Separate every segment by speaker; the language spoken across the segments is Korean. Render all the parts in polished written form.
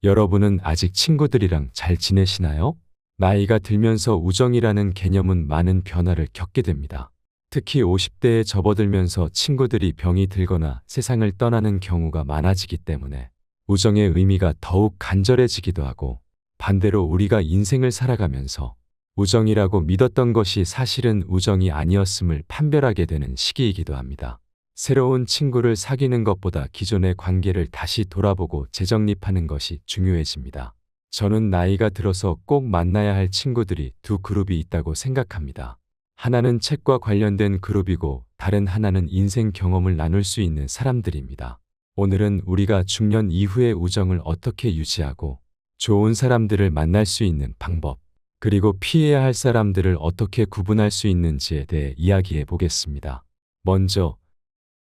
Speaker 1: 여러분은 아직 친구들이랑 잘 지내시나요? 나이가 들면서 우정이라는 개념은 많은 변화를 겪게 됩니다. 특히 50대에 접어들면서 친구들이 병이 들거나 세상을 떠나는 경우가 많아지기 때문에 우정의 의미가 더욱 간절해지기도 하고, 반대로 우리가 인생을 살아가면서 우정이라고 믿었던 것이 사실은 우정이 아니었음을 판별하게 되는 시기이기도 합니다. 새로운 친구를 사귀는 것보다 기존의 관계를 다시 돌아보고 재정립하는 것이 중요해집니다. 저는 나이가 들어서 꼭 만나야 할 친구들이 두 그룹이 있다고 생각합니다. 하나는 책과 관련된 그룹이고, 다른 하나는 인생 경험을 나눌 수 있는 사람들입니다. 오늘은 우리가 중년 이후의 우정을 어떻게 유지하고 좋은 사람들을 만날 수 있는 방법, 그리고 피해야 할 사람들을 어떻게 구분할 수 있는지에 대해 이야기해 보겠습니다. 먼저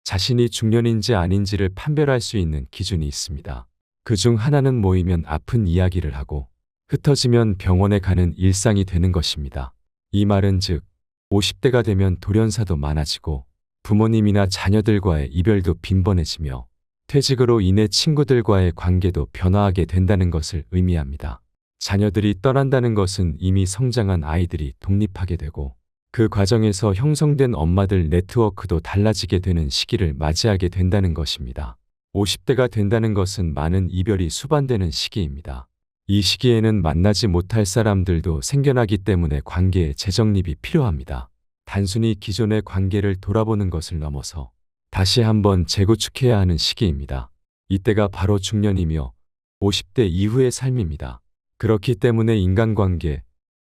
Speaker 1: 자신이 중년인지 아닌지를 판별할 수 있는 기준이 있습니다. 그중 하나는 모이면 아픈 이야기를 하고 흩어지면 병원에 가는 일상이 되는 것입니다. 이 말은 즉 50대가 되면 돌연사도 많아지고 부모님이나 자녀들과의 이별도 빈번해지며 퇴직으로 인해 친구들과의 관계도 변화하게 된다는 것을 의미합니다. 자녀들이 떠난다는 것은 이미 성장한 아이들이 독립하게 되고, 그 과정에서 형성된 엄마들 네트워크도 달라지게 되는 시기를 맞이하게 된다는 것입니다. 50대가 된다는 것은 많은 이별이 수반되는 시기입니다. 이 시기에는 만나지 못할 사람들도 생겨나기 때문에 관계의 재정립이 필요합니다. 단순히 기존의 관계를 돌아보는 것을 넘어서 다시 한번 재구축해야 하는 시기입니다. 이때가 바로 중년이며 50대 이후의 삶입니다. 그렇기 때문에 인간관계,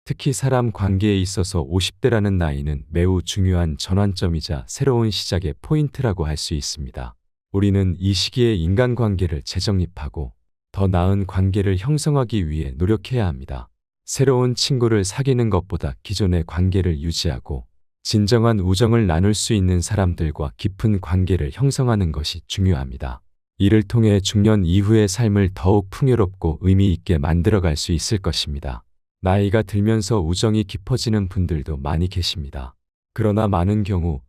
Speaker 1: 특히 사람 관계에 있어서 50대라는 나이는 매우 중요한 전환점이자 새로운 시작의 포인트라고 할 수 있습니다. 우리는 이 시기에 인간관계를 재정립하고 더 나은 관계를 형성하기 위해 노력해야 합니다. 새로운 친구를 사귀는 것보다 기존의 관계를 유지하고 진정한 우정을 나눌 수 있는 사람들과 깊은 관계를 형성하는 것이 중요합니다. 이를 통해 중년 이후의 삶을 더욱 풍요롭고 의미 있게 만들어갈 수 있을 것입니다. 나이가 들면서 우정이 깊어지는 분들도 많이 계십니다. 그러나 많은 경우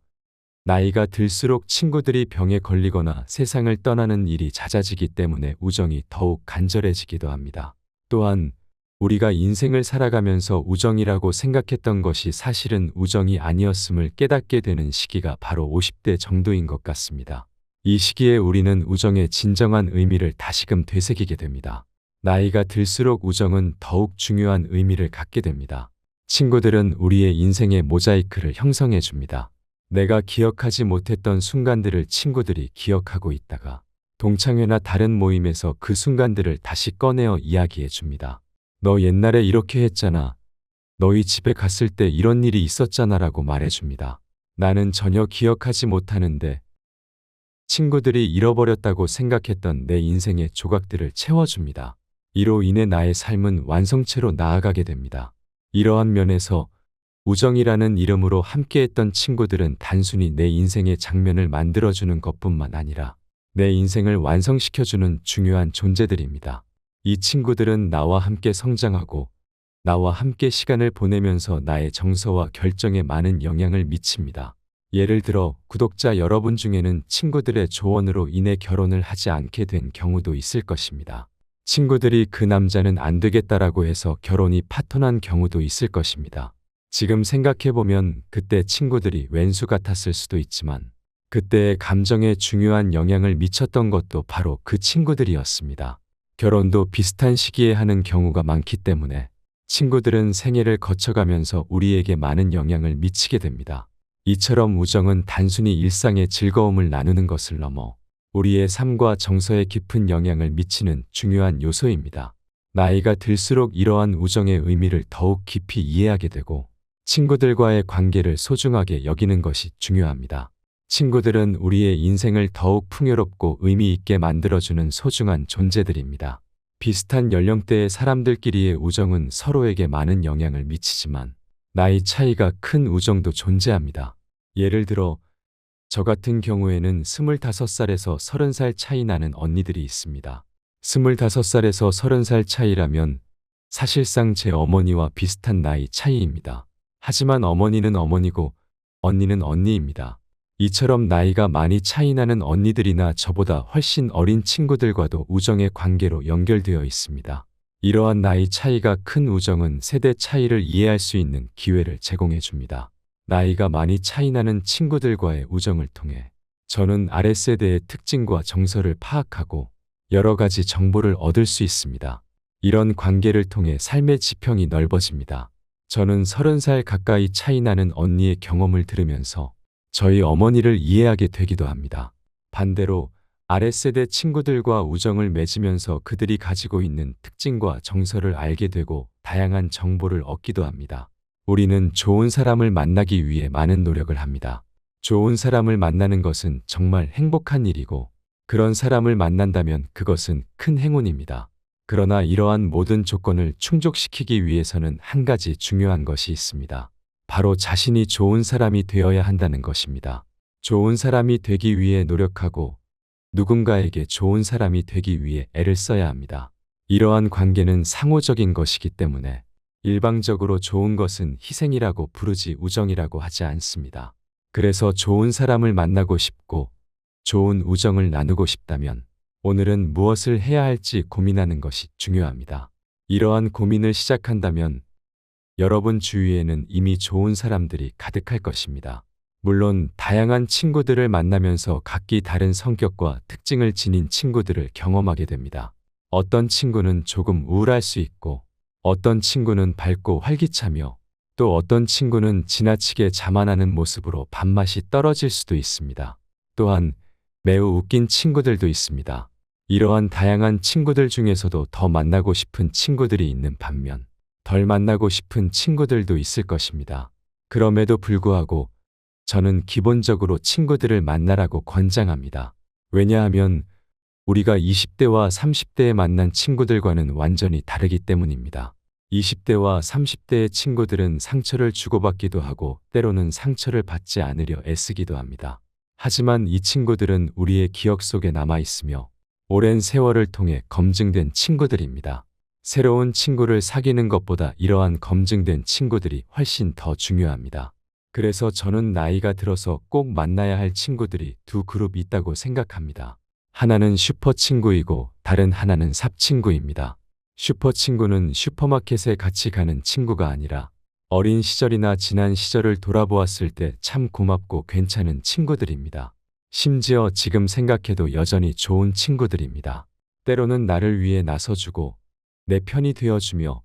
Speaker 1: 나이가 들수록 친구들이 병에 걸리거나 세상을 떠나는 일이 잦아지기 때문에 우정이 더욱 간절해지기도 합니다. 또한 우리가 인생을 살아가면서 우정이라고 생각했던 것이 사실은 우정이 아니었음을 깨닫게 되는 시기가 바로 50대 정도인 것 같습니다. 이 시기에 우리는 우정의 진정한 의미를 다시금 되새기게 됩니다. 나이가 들수록 우정은 더욱 중요한 의미를 갖게 됩니다. 친구들은 우리의 인생의 모자이크를 형성해 줍니다. 내가 기억하지 못했던 순간들을 친구들이 기억하고 있다가 동창회나 다른 모임에서 그 순간들을 다시 꺼내어 이야기해 줍니다. 너 옛날에 이렇게 했잖아. 너희 집에 갔을 때 이런 일이 있었잖아 라고 말해 줍니다. 나는 전혀 기억하지 못하는데 친구들이 잃어버렸다고 생각했던 내 인생의 조각들을 채워줍니다. 이로 인해 나의 삶은 완성체로 나아가게 됩니다. 이러한 면에서 우정이라는 이름으로 함께했던 친구들은 단순히 내 인생의 장면을 만들어주는 것뿐만 아니라 내 인생을 완성시켜주는 중요한 존재들입니다. 이 친구들은 나와 함께 성장하고 나와 함께 시간을 보내면서 나의 정서와 결정에 많은 영향을 미칩니다. 예를 들어 구독자 여러분 중에는 친구들의 조언으로 인해 결혼을 하지 않게 된 경우도 있을 것입니다. 친구들이 그 남자는 안 되겠다라고 해서 결혼이 파토난 경우도 있을 것입니다. 지금 생각해보면 그때 친구들이 왼수 같았을 수도 있지만 그때의 감정에 중요한 영향을 미쳤던 것도 바로 그 친구들이었습니다. 결혼도 비슷한 시기에 하는 경우가 많기 때문에 친구들은 생애를 거쳐가면서 우리에게 많은 영향을 미치게 됩니다. 이처럼 우정은 단순히 일상의 즐거움을 나누는 것을 넘어 우리의 삶과 정서에 깊은 영향을 미치는 중요한 요소입니다. 나이가 들수록 이러한 우정의 의미를 더욱 깊이 이해하게 되고 친구들과의 관계를 소중하게 여기는 것이 중요합니다. 친구들은 우리의 인생을 더욱 풍요롭고 의미 있게 만들어주는 소중한 존재들입니다. 비슷한 연령대의 사람들끼리의 우정은 서로에게 많은 영향을 미치지만 나이 차이가 큰 우정도 존재합니다. 예를 들어 저 같은 경우에는 25살에서 30살 차이 나는 언니들이 있습니다. 25살에서 30살 차이라면 사실상 제 어머니와 비슷한 나이 차이입니다. 하지만 어머니는 어머니고 언니는 언니입니다. 이처럼 나이가 많이 차이 나는 언니들이나 저보다 훨씬 어린 친구들과도 우정의 관계로 연결되어 있습니다. 이러한 나이 차이가 큰 우정은 세대 차이를 이해할 수 있는 기회를 제공해 줍니다. 나이가 많이 차이 나는 친구들과의 우정을 통해 저는 아랫세대의 특징과 정서를 파악하고 여러 가지 정보를 얻을 수 있습니다. 이런 관계를 통해 삶의 지평이 넓어집니다. 저는 30살 가까이 차이 나는 언니의 경험을 들으면서 저희 어머니를 이해하게 되기도 합니다. 반대로 아랫세대 친구들과 우정을 맺으면서 그들이 가지고 있는 특징과 정서를 알게 되고 다양한 정보를 얻기도 합니다. 우리는 좋은 사람을 만나기 위해 많은 노력을 합니다. 좋은 사람을 만나는 것은 정말 행복한 일이고 그런 사람을 만난다면 그것은 큰 행운입니다. 그러나 이러한 모든 조건을 충족시키기 위해서는 한 가지 중요한 것이 있습니다. 바로 자신이 좋은 사람이 되어야 한다는 것입니다. 좋은 사람이 되기 위해 노력하고 누군가에게 좋은 사람이 되기 위해 애를 써야 합니다. 이러한 관계는 상호적인 것이기 때문에 일방적으로 좋은 것은 희생이라고 부르지 우정이라고 하지 않습니다. 그래서 좋은 사람을 만나고 싶고 좋은 우정을 나누고 싶다면 오늘은 무엇을 해야 할지 고민하는 것이 중요합니다. 이러한 고민을 시작한다면 여러분 주위에는 이미 좋은 사람들이 가득할 것입니다. 물론 다양한 친구들을 만나면서 각기 다른 성격과 특징을 지닌 친구들을 경험하게 됩니다. 어떤 친구는 조금 우울할 수 있고 어떤 친구는 밝고 활기차며 또 어떤 친구는 지나치게 자만하는 모습으로 밥맛이 떨어질 수도 있습니다. 또한 매우 웃긴 친구들도 있습니다. 이러한 다양한 친구들 중에서도 더 만나고 싶은 친구들이 있는 반면 덜 만나고 싶은 친구들도 있을 것입니다. 그럼에도 불구하고 저는 기본적으로 친구들을 만나라고 권장합니다. 왜냐하면 우리가 20대와 30대에 만난 친구들과는 완전히 다르기 때문입니다. 20대와 30대의 친구들은 상처를 주고받기도 하고 때로는 상처를 받지 않으려 애쓰기도 합니다. 하지만 이 친구들은 우리의 기억 속에 남아 있으며 오랜 세월을 통해 검증된 친구들입니다. 새로운 친구를 사귀는 것보다 이러한 검증된 친구들이 훨씬 더 중요합니다. 그래서 저는 나이가 들어서 꼭 만나야 할 친구들이 두 그룹 있다고 생각합니다. 하나는 슈퍼 친구이고 다른 하나는 삽 친구입니다. 슈퍼 친구는 슈퍼마켓에 같이 가는 친구가 아니라 어린 시절이나 지난 시절을 돌아보았을 때 참 고맙고 괜찮은 친구들입니다. 심지어 지금 생각해도 여전히 좋은 친구들입니다. 때로는 나를 위해 나서주고 내 편이 되어주며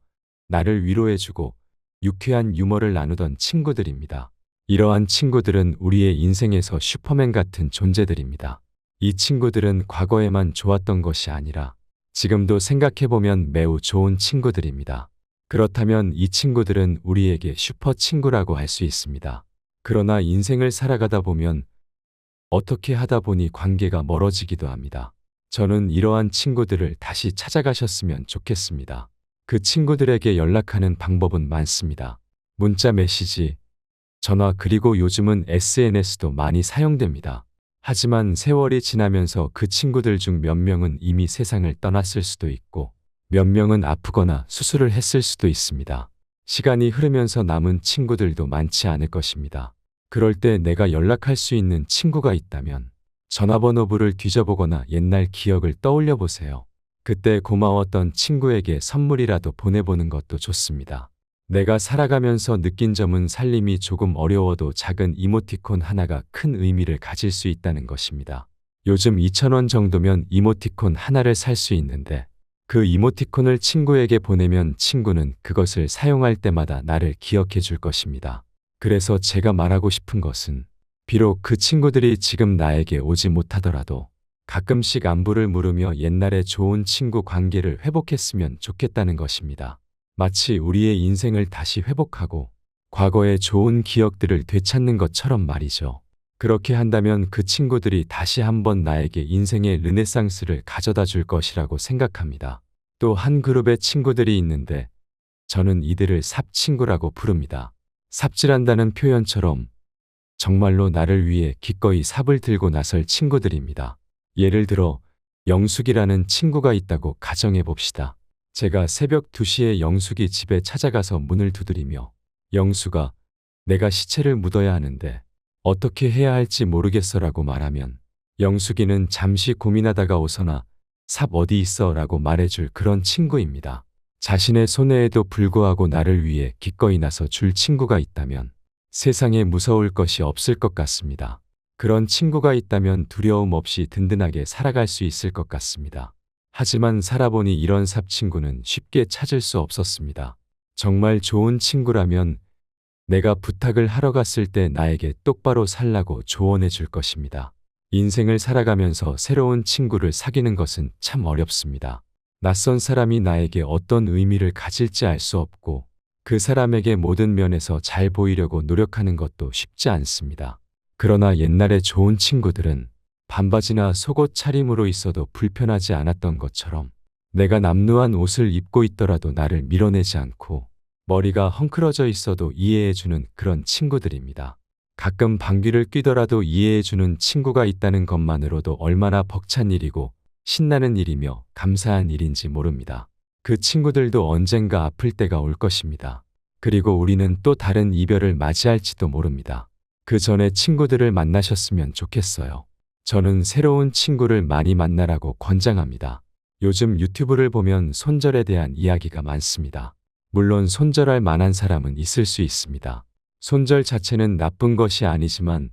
Speaker 1: 나를 위로해주고 유쾌한 유머를 나누던 친구들입니다. 이러한 친구들은 우리의 인생에서 슈퍼맨 같은 존재들입니다. 이 친구들은 과거에만 좋았던 것이 아니라 지금도 생각해보면 매우 좋은 친구들입니다. 그렇다면 이 친구들은 우리에게 슈퍼 친구라고 할 수 있습니다. 그러나 인생을 살아가다 보면 어떻게 하다 보니 관계가 멀어지기도 합니다. 저는 이러한 친구들을 다시 찾아가셨으면 좋겠습니다. 그 친구들에게 연락하는 방법은 많습니다. 문자 메시지, 전화 그리고 요즘은 SNS도 많이 사용됩니다. 하지만 세월이 지나면서 그 친구들 중 몇 명은 이미 세상을 떠났을 수도 있고 몇 명은 아프거나 수술을 했을 수도 있습니다. 시간이 흐르면서 남은 친구들도 많지 않을 것입니다. 그럴 때 내가 연락할 수 있는 친구가 있다면 전화번호부를 뒤져보거나 옛날 기억을 떠올려 보세요. 그때 고마웠던 친구에게 선물이라도 보내보는 것도 좋습니다. 내가 살아가면서 느낀 점은 살림이 조금 어려워도 작은 이모티콘 하나가 큰 의미를 가질 수 있다는 것입니다. 요즘 2,000원 정도면 이모티콘 하나를 살 수 있는데 그 이모티콘을 친구에게 보내면 친구는 그것을 사용할 때마다 나를 기억해 줄 것입니다. 그래서 제가 말하고 싶은 것은 비록 그 친구들이 지금 나에게 오지 못하더라도 가끔씩 안부를 물으며 옛날의 좋은 친구 관계를 회복했으면 좋겠다는 것입니다. 마치 우리의 인생을 다시 회복하고 과거의 좋은 기억들을 되찾는 것처럼 말이죠. 그렇게 한다면 그 친구들이 다시 한번 나에게 인생의 르네상스를 가져다 줄 것이라고 생각합니다. 또 한 그룹의 친구들이 있는데 저는 이들을 삽친구라고 부릅니다. 삽질한다는 표현처럼 정말로 나를 위해 기꺼이 삽을 들고 나설 친구들입니다. 예를 들어 영숙이라는 친구가 있다고 가정해 봅시다. 제가 새벽 2시에 영숙이 집에 찾아가서 문을 두드리며 영숙아, 내가 시체를 묻어야 하는데 어떻게 해야 할지 모르겠어라고 말하면 영숙이는 잠시 고민하다가 오서나 삽 어디 있어라고 말해줄 그런 친구입니다. 자신의 손해에도 불구하고 나를 위해 기꺼이 나서 줄 친구가 있다면 세상에 무서울 것이 없을 것 같습니다. 그런 친구가 있다면 두려움 없이 든든하게 살아갈 수 있을 것 같습니다. 하지만 살아보니 이런 삽 친구는 쉽게 찾을 수 없었습니다. 정말 좋은 친구라면 내가 부탁을 하러 갔을 때 나에게 똑바로 살라고 조언해 줄 것입니다. 인생을 살아가면서 새로운 친구를 사귀는 것은 참 어렵습니다. 낯선 사람이 나에게 어떤 의미를 가질지 알 수 없고 그 사람에게 모든 면에서 잘 보이려고 노력하는 것도 쉽지 않습니다. 그러나 옛날에 좋은 친구들은 반바지나 속옷 차림으로 있어도 불편하지 않았던 것처럼 내가 남루한 옷을 입고 있더라도 나를 밀어내지 않고 머리가 헝클어져 있어도 이해해주는 그런 친구들입니다. 가끔 방귀를 뀌더라도 이해해주는 친구가 있다는 것만으로도 얼마나 벅찬 일이고 신나는 일이며 감사한 일인지 모릅니다. 그 친구들도 언젠가 아플 때가 올 것입니다. 그리고 우리는 또 다른 이별을 맞이할지도 모릅니다. 그 전에 친구들을 만나셨으면 좋겠어요. 저는 새로운 친구를 많이 만나라고 권장합니다. 요즘 유튜브를 보면 손절에 대한 이야기가 많습니다. 물론 손절할 만한 사람은 있을 수 있습니다. 손절 자체는 나쁜 것이 아니지만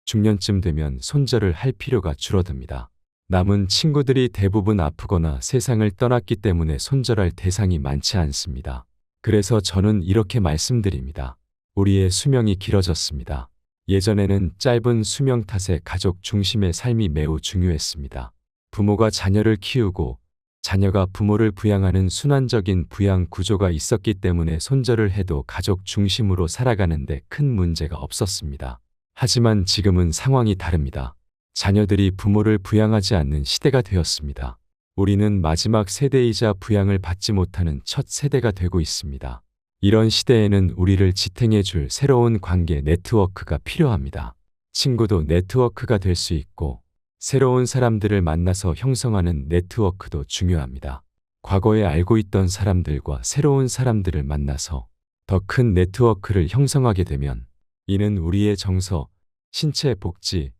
Speaker 1: 중년쯤 되면 손절을 할 필요가 줄어듭니다. 남은 친구들이 대부분 아프거나 세상을 떠났기 때문에 손절할 대상이 많지 않습니다. 그래서 저는 이렇게 말씀드립니다. 우리의 수명이 길어졌습니다. 예전에는 짧은 수명 탓에 가족 중심의 삶이 매우 중요했습니다. 부모가 자녀를 키우고 자녀가 부모를 부양하는 순환적인 부양 구조가 있었기 때문에 손절을 해도 가족 중심으로 살아가는데 큰 문제가 없었습니다. 하지만 지금은 상황이 다릅니다. 자녀들이 부모를 부양하지 않는 시대가 되었습니다. 우리는 마지막 세대이자 부양을 받지 못하는 첫 세대가 되고 있습니다. 이런 시대에는 우리를 지탱해 줄 새로운 관계 네트워크가 필요합니다. 친구도 네트워크가 될 수 있고 새로운 사람들을 만나서 형성하는 네트워크도 중요합니다. 과거에 알고 있던 사람들과 새로운 사람들을 만나서 더 큰 네트워크를 형성하게 되면 이는 우리의 정서, 신체 복지,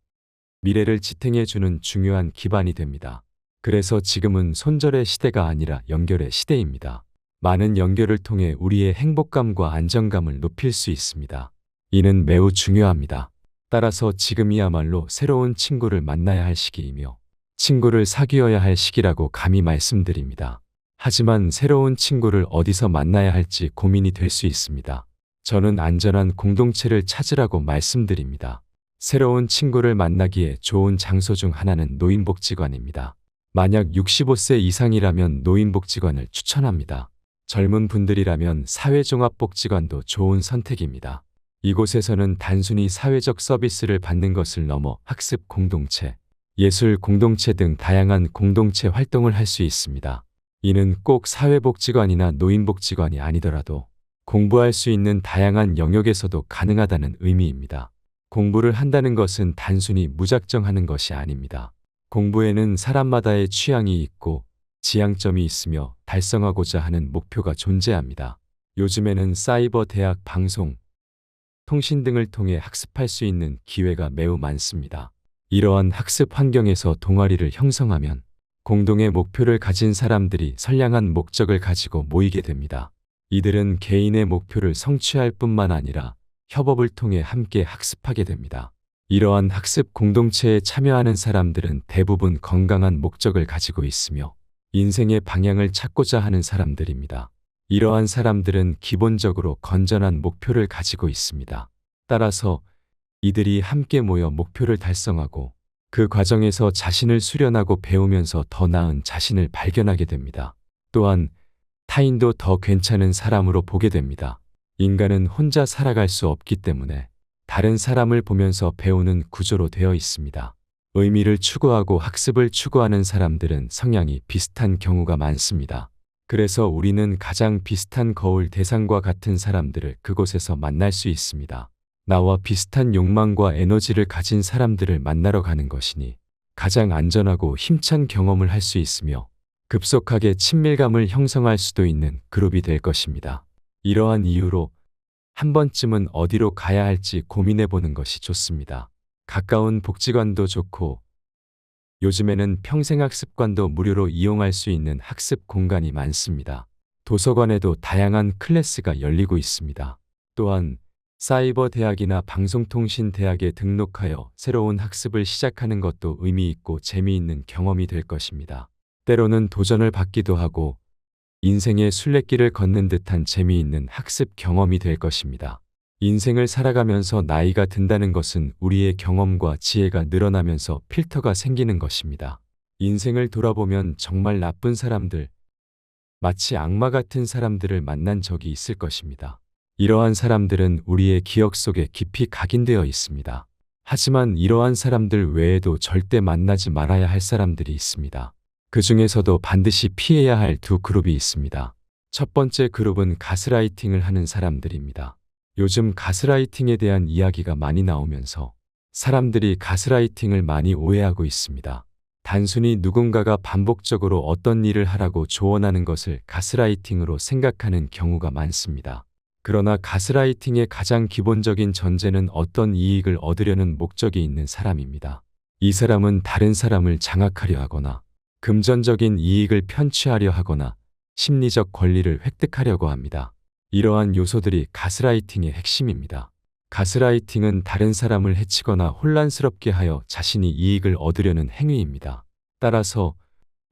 Speaker 1: 미래를 지탱해 주는 중요한 기반이 됩니다. 그래서 지금은 손절의 시대가 아니라 연결의 시대입니다. 많은 연결을 통해 우리의 행복감과 안정감을 높일 수 있습니다. 이는 매우 중요합니다. 따라서 지금이야말로 새로운 친구를 만나야 할 시기이며 친구를 사귀어야 할 시기라고 감히 말씀드립니다. 하지만 새로운 친구를 어디서 만나야 할지 고민이 될 수 있습니다. 저는 안전한 공동체를 찾으라고 말씀드립니다. 새로운 친구를 만나기에 좋은 장소 중 하나는 노인복지관입니다. 만약 65세 이상이라면 노인복지관을 추천합니다. 젊은 분들이라면 사회종합복지관도 좋은 선택입니다. 이곳에서는 단순히 사회적 서비스를 받는 것을 넘어 학습 공동체, 예술 공동체 등 다양한 공동체 활동을 할 수 있습니다. 이는 꼭 사회복지관이나 노인복지관이 아니더라도 공부할 수 있는 다양한 영역에서도 가능하다는 의미입니다. 공부를 한다는 것은 단순히 무작정 하는 것이 아닙니다. 공부에는 사람마다의 취향이 있고 지향점이 있으며 달성하고자 하는 목표가 존재합니다. 요즘에는 사이버 대학, 방송, 통신 등을 통해 학습할 수 있는 기회가 매우 많습니다. 이러한 학습 환경에서 동아리를 형성하면 공동의 목표를 가진 사람들이 선량한 목적을 가지고 모이게 됩니다. 이들은 개인의 목표를 성취할 뿐만 아니라 협업을 통해 함께 학습하게 됩니다. 이러한 학습 공동체에 참여하는 사람들은 대부분 건강한 목적을 가지고 있으며 인생의 방향을 찾고자 하는 사람들입니다. 이러한 사람들은 기본적으로 건전한 목표를 가지고 있습니다. 따라서 이들이 함께 모여 목표를 달성하고 그 과정에서 자신을 수련하고 배우면서 더 나은 자신을 발견하게 됩니다. 또한 타인도 더 괜찮은 사람으로 보게 됩니다. 인간은 혼자 살아갈 수 없기 때문에 다른 사람을 보면서 배우는 구조로 되어 있습니다. 의미를 추구하고 학습을 추구하는 사람들은 성향이 비슷한 경우가 많습니다. 그래서 우리는 가장 비슷한 거울 대상과 같은 사람들을 그곳에서 만날 수 있습니다. 나와 비슷한 욕망과 에너지를 가진 사람들을 만나러 가는 것이니 가장 안전하고 힘찬 경험을 할 수 있으며 급속하게 친밀감을 형성할 수도 있는 그룹이 될 것입니다. 이러한 이유로 한 번쯤은 어디로 가야 할지 고민해 보는 것이 좋습니다. 가까운 복지관도 좋고 요즘에는 평생학습관도 무료로 이용할 수 있는 학습 공간이 많습니다. 도서관에도 다양한 클래스가 열리고 있습니다. 또한 사이버 대학이나 방송통신 대학에 등록하여 새로운 학습을 시작하는 것도 의미 있고 재미있는 경험이 될 것입니다. 때로는 도전을 받기도 하고 인생의 순례길을 걷는 듯한 재미있는 학습 경험이 될 것입니다. 인생을 살아가면서 나이가 든다는 것은 우리의 경험과 지혜가 늘어나면서 필터가 생기는 것입니다. 인생을 돌아보면 정말 나쁜 사람들, 마치 악마 같은 사람들을 만난 적이 있을 것입니다. 이러한 사람들은 우리의 기억 속에 깊이 각인되어 있습니다. 하지만 이러한 사람들 외에도 절대 만나지 말아야 할 사람들이 있습니다. 그 중에서도 반드시 피해야 할 두 그룹이 있습니다. 첫 번째 그룹은 가스라이팅을 하는 사람들입니다. 요즘 가스라이팅에 대한 이야기가 많이 나오면서 사람들이 가스라이팅을 많이 오해하고 있습니다. 단순히 누군가가 반복적으로 어떤 일을 하라고 조언하는 것을 가스라이팅으로 생각하는 경우가 많습니다. 그러나 가스라이팅의 가장 기본적인 전제는 어떤 이익을 얻으려는 목적이 있는 사람입니다. 이 사람은 다른 사람을 장악하려 하거나 금전적인 이익을 편취하려 하거나 심리적 권리를 획득하려고 합니다. 이러한 요소들이 가스라이팅의 핵심입니다. 가스라이팅은 다른 사람을 해치거나 혼란스럽게 하여 자신이 이익을 얻으려는 행위입니다. 따라서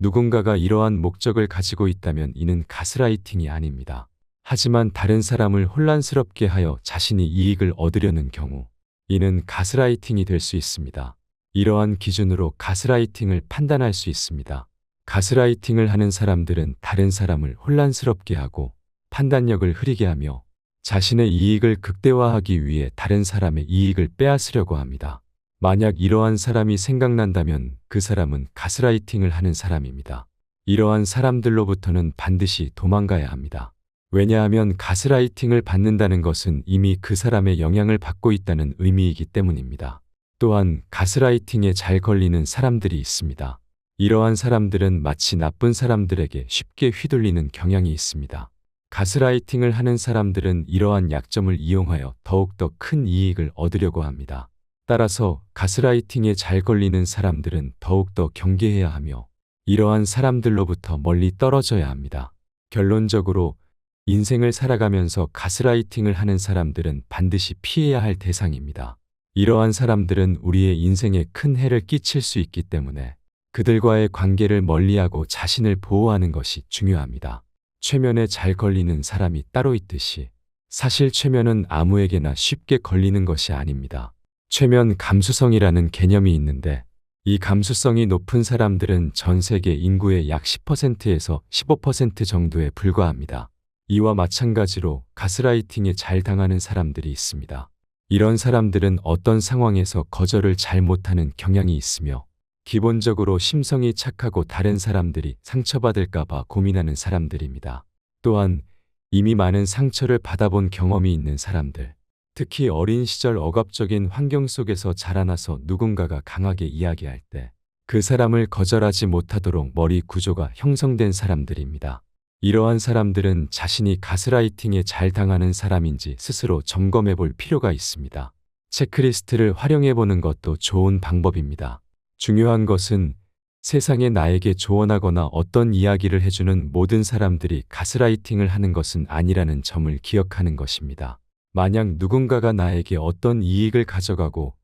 Speaker 1: 누군가가 이러한 목적을 가지고 있다면 이는 가스라이팅이 아닙니다. 하지만 다른 사람을 혼란스럽게 하여 자신이 이익을 얻으려는 경우 이는 가스라이팅이 될 수 있습니다. 이러한 기준으로 가스라이팅을 판단할 수 있습니다. 가스라이팅을 하는 사람들은 다른 사람을 혼란스럽게 하고 판단력을 흐리게 하며 자신의 이익을 극대화하기 위해 다른 사람의 이익을 빼앗으려고 합니다. 만약 이러한 사람이 생각난다면 그 사람은 가스라이팅을 하는 사람입니다. 이러한 사람들로부터는 반드시 도망가야 합니다. 왜냐하면 가스라이팅을 받는다는 것은 이미 그 사람의 영향을 받고 있다는 의미이기 때문입니다. 또한 가스라이팅에 잘 걸리는 사람들이 있습니다. 이러한 사람들은 마치 나쁜 사람들에게 쉽게 휘둘리는 경향이 있습니다. 가스라이팅을 하는 사람들은 이러한 약점을 이용하여 더욱더 큰 이익을 얻으려고 합니다. 따라서 가스라이팅에 잘 걸리는 사람들은 더욱더 경계해야 하며 이러한 사람들로부터 멀리 떨어져야 합니다. 결론적으로 인생을 살아가면서 가스라이팅을 하는 사람들은 반드시 피해야 할 대상입니다. 이러한 사람들은 우리의 인생에 큰 해를 끼칠 수 있기 때문에 그들과의 관계를 멀리하고 자신을 보호하는 것이 중요합니다. 최면에 잘 걸리는 사람이 따로 있듯이 사실 최면은 아무에게나 쉽게 걸리는 것이 아닙니다. 최면 감수성이라는 개념이 있는데 이 감수성이 높은 사람들은 전 세계 인구의 약 10%에서 15% 정도에 불과합니다. 이와 마찬가지로 가스라이팅에 잘 당하는 사람들이 있습니다. 이런 사람들은 어떤 상황에서 거절을 잘 못하는 경향이 있으며 기본적으로 심성이 착하고 다른 사람들이 상처받을까 봐 고민하는 사람들입니다. 또한 이미 많은 상처를 받아본 경험이 있는 사람들, 특히 어린 시절 억압적인 환경 속에서 자라나서 누군가가 강하게 이야기할 때 그 사람을 거절하지 못하도록 머리 구조가 형성된 사람들입니다. 이러한 사람들은 자신이 가스라이팅에 잘 당하는 사람인지 스스로 점검해 볼 필요가 있습니다. 체크리스트를 활용해 보는 것도 좋은 방법입니다. 중요한 것은 세상에 나에게 조언하거나 어떤 이야기를 해주는 모든 사람들이 가스라이팅을 하는 것은 아니라는 점을 기억하는 것입니다. 만약 누군가가 나에게 어떤 이익을 가져가고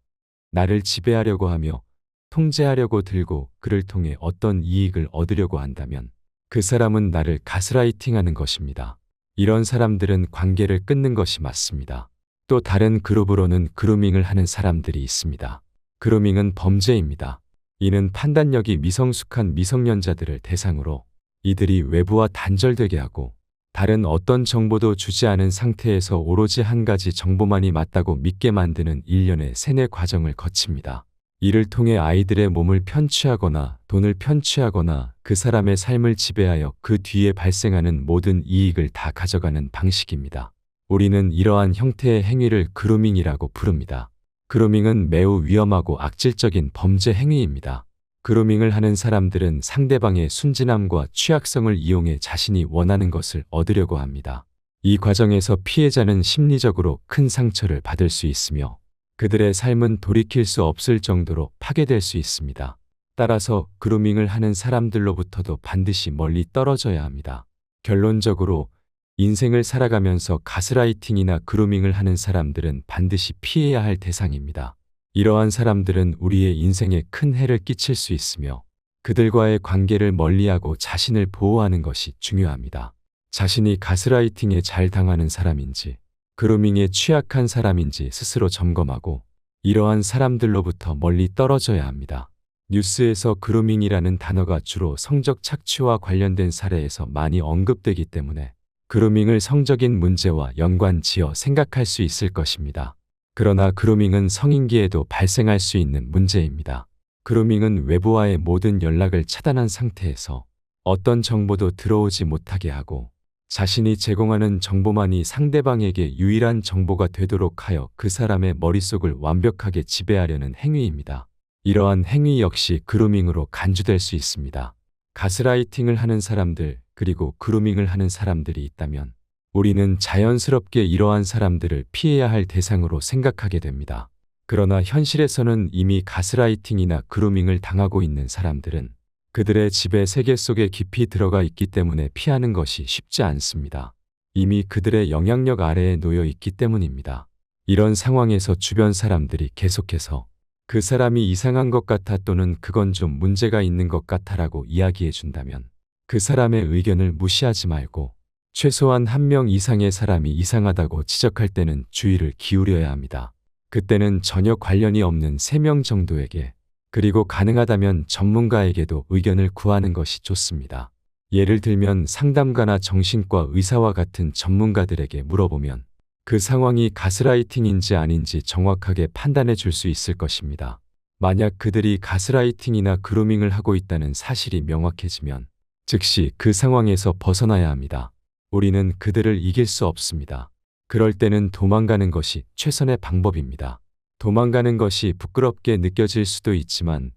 Speaker 1: 나를 지배하려고 하며 통제하려고 들고 그를 통해 어떤 이익을 얻으려고 한다면 그 사람은 나를 가스라이팅하는 것입니다. 이런 사람들은 관계를 끊는 것이 맞습니다. 또 다른 그룹으로는 그루밍을 하는 사람들이 있습니다. 그루밍은 범죄입니다. 이는 판단력이 미성숙한 미성년자들을 대상으로 이들이 외부와 단절되게 하고 다른 어떤 정보도 주지 않은 상태에서 오로지 한 가지 정보만이 맞다고 믿게 만드는 일련의 세뇌 과정을 거칩니다. 이를 통해 아이들의 몸을 편취하거나 돈을 편취하거나 그 사람의 삶을 지배하여 그 뒤에 발생하는 모든 이익을 다 가져가는 방식입니다. 우리는 이러한 형태의 행위를 그루밍이라고 부릅니다. 그루밍은 매우 위험하고 악질적인 범죄 행위입니다. 그루밍을 하는 사람들은 상대방의 순진함과 취약성을 이용해 자신이 원하는 것을 얻으려고 합니다. 이 과정에서 피해자는 심리적으로 큰 상처를 받을 수 있으며 그들의 삶은 돌이킬 수 없을 정도로 파괴될 수 있습니다. 따라서 그루밍을 하는 사람들로부터도 반드시 멀리 떨어져야 합니다. 결론적으로 인생을 살아가면서 가스라이팅이나 그루밍을 하는 사람들은 반드시 피해야 할 대상입니다. 이러한 사람들은 우리의 인생에 큰 해를 끼칠 수 있으며 그들과의 관계를 멀리하고 자신을 보호하는 것이 중요합니다. 자신이 가스라이팅에 잘 당하는 사람인지 그루밍에 취약한 사람인지 스스로 점검하고 이러한 사람들로부터 멀리 떨어져야 합니다. 뉴스에서 그루밍이라는 단어가 주로 성적 착취와 관련된 사례에서 많이 언급되기 때문에 그루밍을 성적인 문제와 연관지어 생각할 수 있을 것입니다. 그러나 그루밍은 성인기에도 발생할 수 있는 문제입니다. 그루밍은 외부와의 모든 연락을 차단한 상태에서 어떤 정보도 들어오지 못하게 하고 자신이 제공하는 정보만이 상대방에게 유일한 정보가 되도록 하여 그 사람의 머릿속을 완벽하게 지배하려는 행위입니다. 이러한 행위 역시 그루밍으로 간주될 수 있습니다. 가스라이팅을 하는 사람들 그리고 그루밍을 하는 사람들이 있다면 우리는 자연스럽게 이러한 사람들을 피해야 할 대상으로 생각하게 됩니다. 그러나 현실에서는 이미 가스라이팅이나 그루밍을 당하고 있는 사람들은 그들의 지배 세계 속에 깊이 들어가 있기 때문에 피하는 것이 쉽지 않습니다. 이미 그들의 영향력 아래에 놓여 있기 때문입니다. 이런 상황에서 주변 사람들이 계속해서 그 사람이 이상한 것 같아 또는 그건 좀 문제가 있는 것 같아라고 이야기해 준다면 그 사람의 의견을 무시하지 말고 최소한 한 명 이상의 사람이 이상하다고 지적할 때는 주의를 기울여야 합니다. 그때는 전혀 관련이 없는 3명 정도에게 그리고 가능하다면 전문가에게도 의견을 구하는 것이 좋습니다. 예를 들면 상담가나 정신과 의사와 같은 전문가들에게 물어보면 그 상황이 가스라이팅인지 아닌지 정확하게 판단해 줄 수 있을 것입니다. 만약 그들이 가스라이팅이나 그루밍을 하고 있다는 사실이 명확해지면 즉시 그 상황에서 벗어나야 합니다. 우리는 그들을 이길 수 없습니다. 그럴 때는 도망가는 것이 최선의 방법입니다. 도망가는 것이 부끄럽게 느껴질 수도 있지만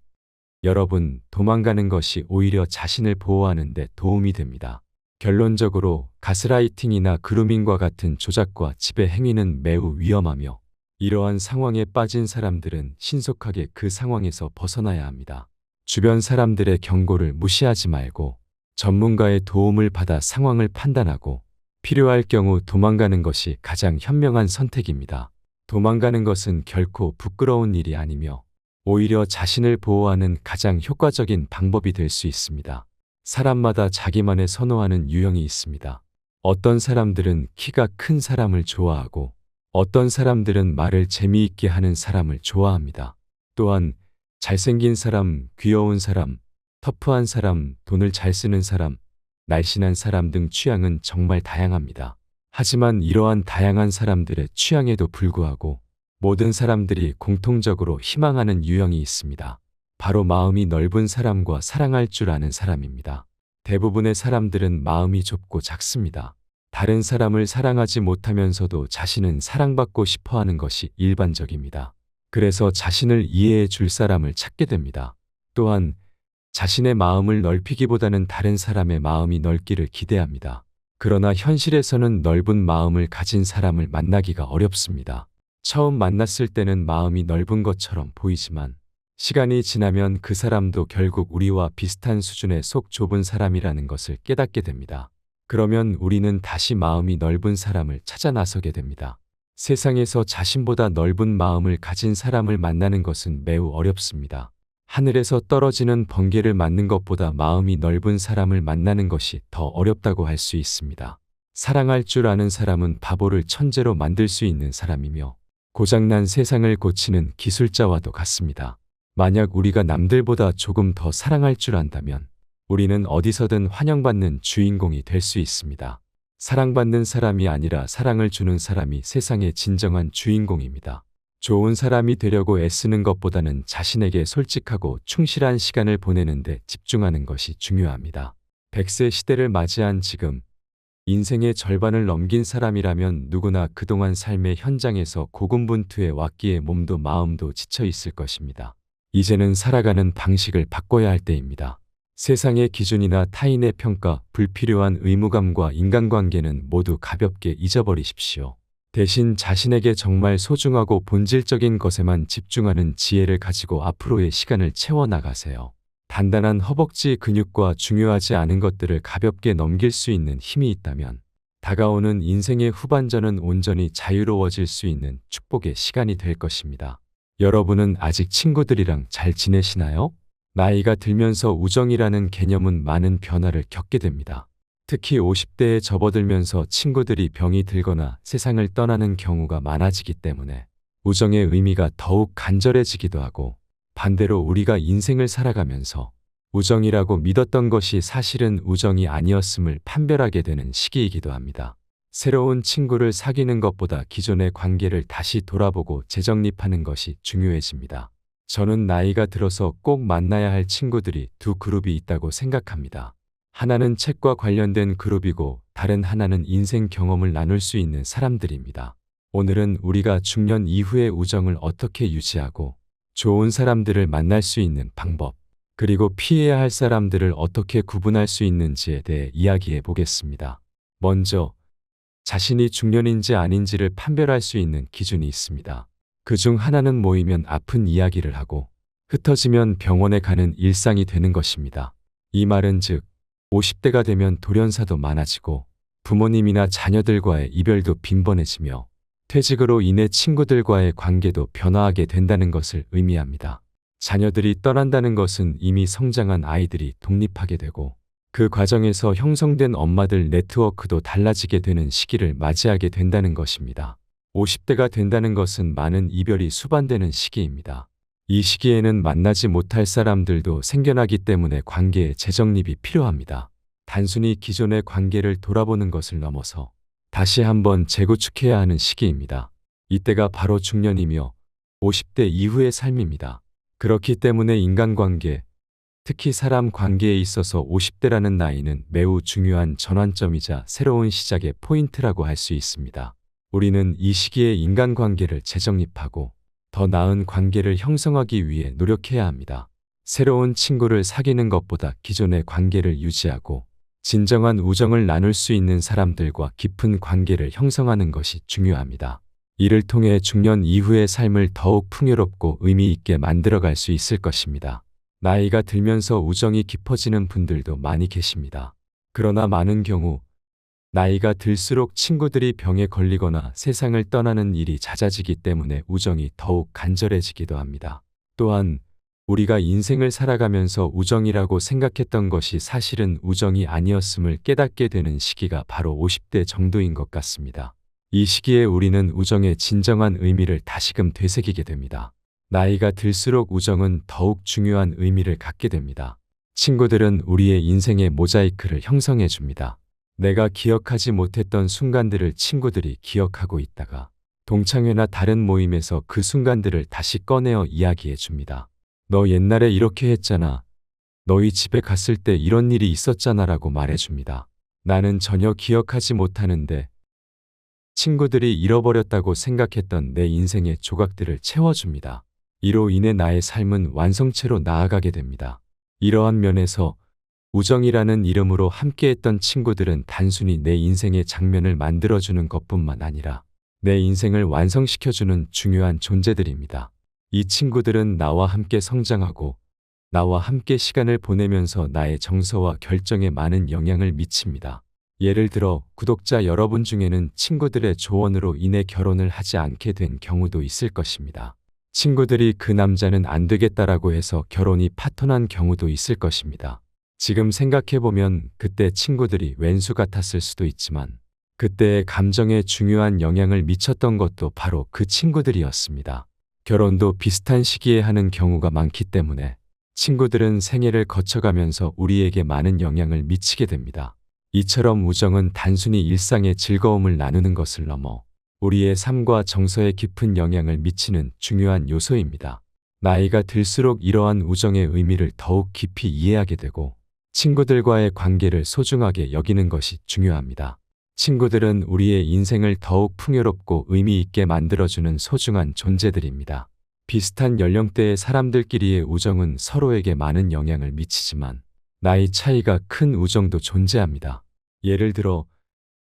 Speaker 1: 여러분, 도망가는 것이 오히려 자신을 보호하는 데 도움이 됩니다. 결론적으로 가스라이팅이나 그루밍과 같은 조작과 지배 행위는 매우 위험하며 이러한 상황에 빠진 사람들은 신속하게 그 상황에서 벗어나야 합니다. 주변 사람들의 경고를 무시하지 말고 전문가의 도움을 받아 상황을 판단하고 필요할 경우 도망가는 것이 가장 현명한 선택입니다. 도망가는 것은 결코 부끄러운 일이 아니며 오히려 자신을 보호하는 가장 효과적인 방법이 될 수 있습니다. 사람마다 자기만의 선호하는 유형이 있습니다. 어떤 사람들은 키가 큰 사람을 좋아하고 어떤 사람들은 말을 재미있게 하는 사람을 좋아합니다. 또한 잘생긴 사람, 귀여운 사람, 터프한 사람, 돈을 잘 쓰는 사람, 날씬한 사람 등 취향은 정말 다양합니다. 하지만 이러한 다양한 사람들의 취향에도 불구하고 모든 사람들이 공통적으로 희망하는 유형이 있습니다. 바로 마음이 넓은 사람과 사랑할 줄 아는 사람입니다. 대부분의 사람들은 마음이 좁고 작습니다. 다른 사람을 사랑하지 못하면서도 자신은 사랑받고 싶어 하는 것이 일반적입니다. 그래서 자신을 이해해 줄 사람을 찾게 됩니다. 또한 자신의 마음을 넓히기보다는 다른 사람의 마음이 넓기를 기대합니다. 그러나 현실에서는 넓은 마음을 가진 사람을 만나기가 어렵습니다. 처음 만났을 때는 마음이 넓은 것처럼 보이지만 시간이 지나면 그 사람도 결국 우리와 비슷한 수준의 속 좁은 사람이라는 것을 깨닫게 됩니다. 그러면 우리는 다시 마음이 넓은 사람을 찾아 나서게 됩니다. 세상에서 자신보다 넓은 마음을 가진 사람을 만나는 것은 매우 어렵습니다. 하늘에서 떨어지는 번개를 맞는 것보다 마음이 넓은 사람을 만나는 것이 더 어렵다고 할 수 있습니다. 사랑할 줄 아는 사람은 바보를 천재로 만들 수 있는 사람이며 고장난 세상을 고치는 기술자와도 같습니다. 만약 우리가 남들보다 조금 더 사랑할 줄 안다면 우리는 어디서든 환영받는 주인공이 될 수 있습니다. 사랑받는 사람이 아니라 사랑을 주는 사람이 세상의 진정한 주인공입니다. 좋은 사람이 되려고 애쓰는 것보다는 자신에게 솔직하고 충실한 시간을 보내는 데 집중하는 것이 중요합니다. 100세 시대를 맞이한 지금 인생의 절반을 넘긴 사람이라면 누구나 그동안 삶의 현장에서 고군분투해 왔기에 몸도 마음도 지쳐 있을 것입니다. 이제는 살아가는 방식을 바꿔야 할 때입니다. 세상의 기준이나 타인의 평가, 불필요한 의무감과 인간관계는 모두 가볍게 잊어버리십시오. 대신 자신에게 정말 소중하고 본질적인 것에만 집중하는 지혜를 가지고 앞으로의 시간을 채워나가세요. 단단한 허벅지 근육과 중요하지 않은 것들을 가볍게 넘길 수 있는 힘이 있다면 다가오는 인생의 후반전은 온전히 자유로워질 수 있는 축복의 시간이 될 것입니다. 여러분은 아직 친구들이랑 잘 지내시나요? 나이가 들면서 우정이라는 개념은 많은 변화를 겪게 됩니다. 특히 50대에 접어들면서 친구들이 병이 들거나 세상을 떠나는 경우가 많아지기 때문에 우정의 의미가 더욱 간절해지기도 하고, 반대로 우리가 인생을 살아가면서 우정이라고 믿었던 것이 사실은 우정이 아니었음을 판별하게 되는 시기이기도 합니다. 새로운 친구를 사귀는 것보다 기존의 관계를 다시 돌아보고 재정립하는 것이 중요해집니다. 저는 나이가 들어서 꼭 만나야 할 친구들이 두 그룹이 있다고 생각합니다. 하나는 책과 관련된 그룹이고 다른 하나는 인생 경험을 나눌 수 있는 사람들입니다. 오늘은 우리가 중년 이후의 우정을 어떻게 유지하고 좋은 사람들을 만날 수 있는 방법, 그리고 피해야 할 사람들을 어떻게 구분할 수 있는지에 대해 이야기해 보겠습니다. 먼저 자신이 중년인지 아닌지를 판별할 수 있는 기준이 있습니다. 그중 하나는 모이면 아픈 이야기를 하고 흩어지면 병원에 가는 일상이 되는 것입니다. 이 말은 즉 50대가 되면 돌연사도 많아지고 부모님이나 자녀들과의 이별도 빈번해지며 퇴직으로 인해 친구들과의 관계도 변화하게 된다는 것을 의미합니다. 자녀들이 떠난다는 것은 이미 성장한 아이들이 독립하게 되고 그 과정에서 형성된 엄마들 네트워크도 달라지게 되는 시기를 맞이하게 된다는 것입니다. 50대가 된다는 것은 많은 이별이 수반되는 시기입니다. 이 시기에는 만나지 못할 사람들도 생겨나기 때문에 관계의 재정립이 필요합니다. 단순히 기존의 관계를 돌아보는 것을 넘어서 다시 한번 재구축해야 하는 시기입니다. 이때가 바로 중년이며 50대 이후의 삶입니다. 그렇기 때문에 인간관계, 특히 사람 관계에 있어서 50대라는 나이는 매우 중요한 전환점이자 새로운 시작의 포인트라고 할 수 있습니다. 우리는 이 시기에 인간관계를 재정립하고 더 나은 관계를 형성하기 위해 노력해야 합니다. 새로운 친구를 사귀는 것보다 기존의 관계를 유지하고 진정한 우정을 나눌 수 있는 사람들과 깊은 관계를 형성하는 것이 중요합니다. 이를 통해 중년 이후의 삶을 더욱 풍요롭고 의미 있게 만들어갈 수 있을 것입니다. 나이가 들면서 우정이 깊어지는 분들도 많이 계십니다. 그러나 많은 경우 나이가 들수록 친구들이 병에 걸리거나 세상을 떠나는 일이 잦아지기 때문에 우정이 더욱 간절해지기도 합니다. 또한 우리가 인생을 살아가면서 우정이라고 생각했던 것이 사실은 우정이 아니었음을 깨닫게 되는 시기가 바로 50대 정도인 것 같습니다. 이 시기에 우리는 우정의 진정한 의미를 다시금 되새기게 됩니다. 나이가 들수록 우정은 더욱 중요한 의미를 갖게 됩니다. 친구들은 우리의 인생의 모자이크를 형성해 줍니다. 내가 기억하지 못했던 순간들을 친구들이 기억하고 있다가 동창회나 다른 모임에서 그 순간들을 다시 꺼내어 이야기해 줍니다. 너 옛날에 이렇게 했잖아. 너희 집에 갔을 때 이런 일이 있었잖아 라고 말해 줍니다. 나는 전혀 기억하지 못하는데 친구들이 잃어버렸다고 생각했던 내 인생의 조각들을 채워줍니다. 이로 인해 나의 삶은 완성체로 나아가게 됩니다. 이러한 면에서 우정이라는 이름으로 함께했던 친구들은 단순히 내 인생의 장면을 만들어주는 것뿐만 아니라 내 인생을 완성시켜주는 중요한 존재들입니다. 이 친구들은 나와 함께 성장하고 나와 함께 시간을 보내면서 나의 정서와 결정에 많은 영향을 미칩니다. 예를 들어 구독자 여러분 중에는 친구들의 조언으로 인해 결혼을 하지 않게 된 경우도 있을 것입니다. 친구들이 그 남자는 안 되겠다라고 해서 결혼이 파토난 경우도 있을 것입니다. 지금 생각해보면 그때 친구들이 왼수 같았을 수도 있지만 그때의 감정에 중요한 영향을 미쳤던 것도 바로 그 친구들이었습니다. 결혼도 비슷한 시기에 하는 경우가 많기 때문에 친구들은 생애를 거쳐가면서 우리에게 많은 영향을 미치게 됩니다. 이처럼 우정은 단순히 일상의 즐거움을 나누는 것을 넘어 우리의 삶과 정서에 깊은 영향을 미치는 중요한 요소입니다. 나이가 들수록 이러한 우정의 의미를 더욱 깊이 이해하게 되고 친구들과의 관계를 소중하게 여기는 것이 중요합니다. 친구들은 우리의 인생을 더욱 풍요롭고 의미 있게 만들어주는 소중한 존재들입니다. 비슷한 연령대의 사람들끼리의 우정은 서로에게 많은 영향을 미치지만 나이 차이가 큰 우정도 존재합니다. 예를 들어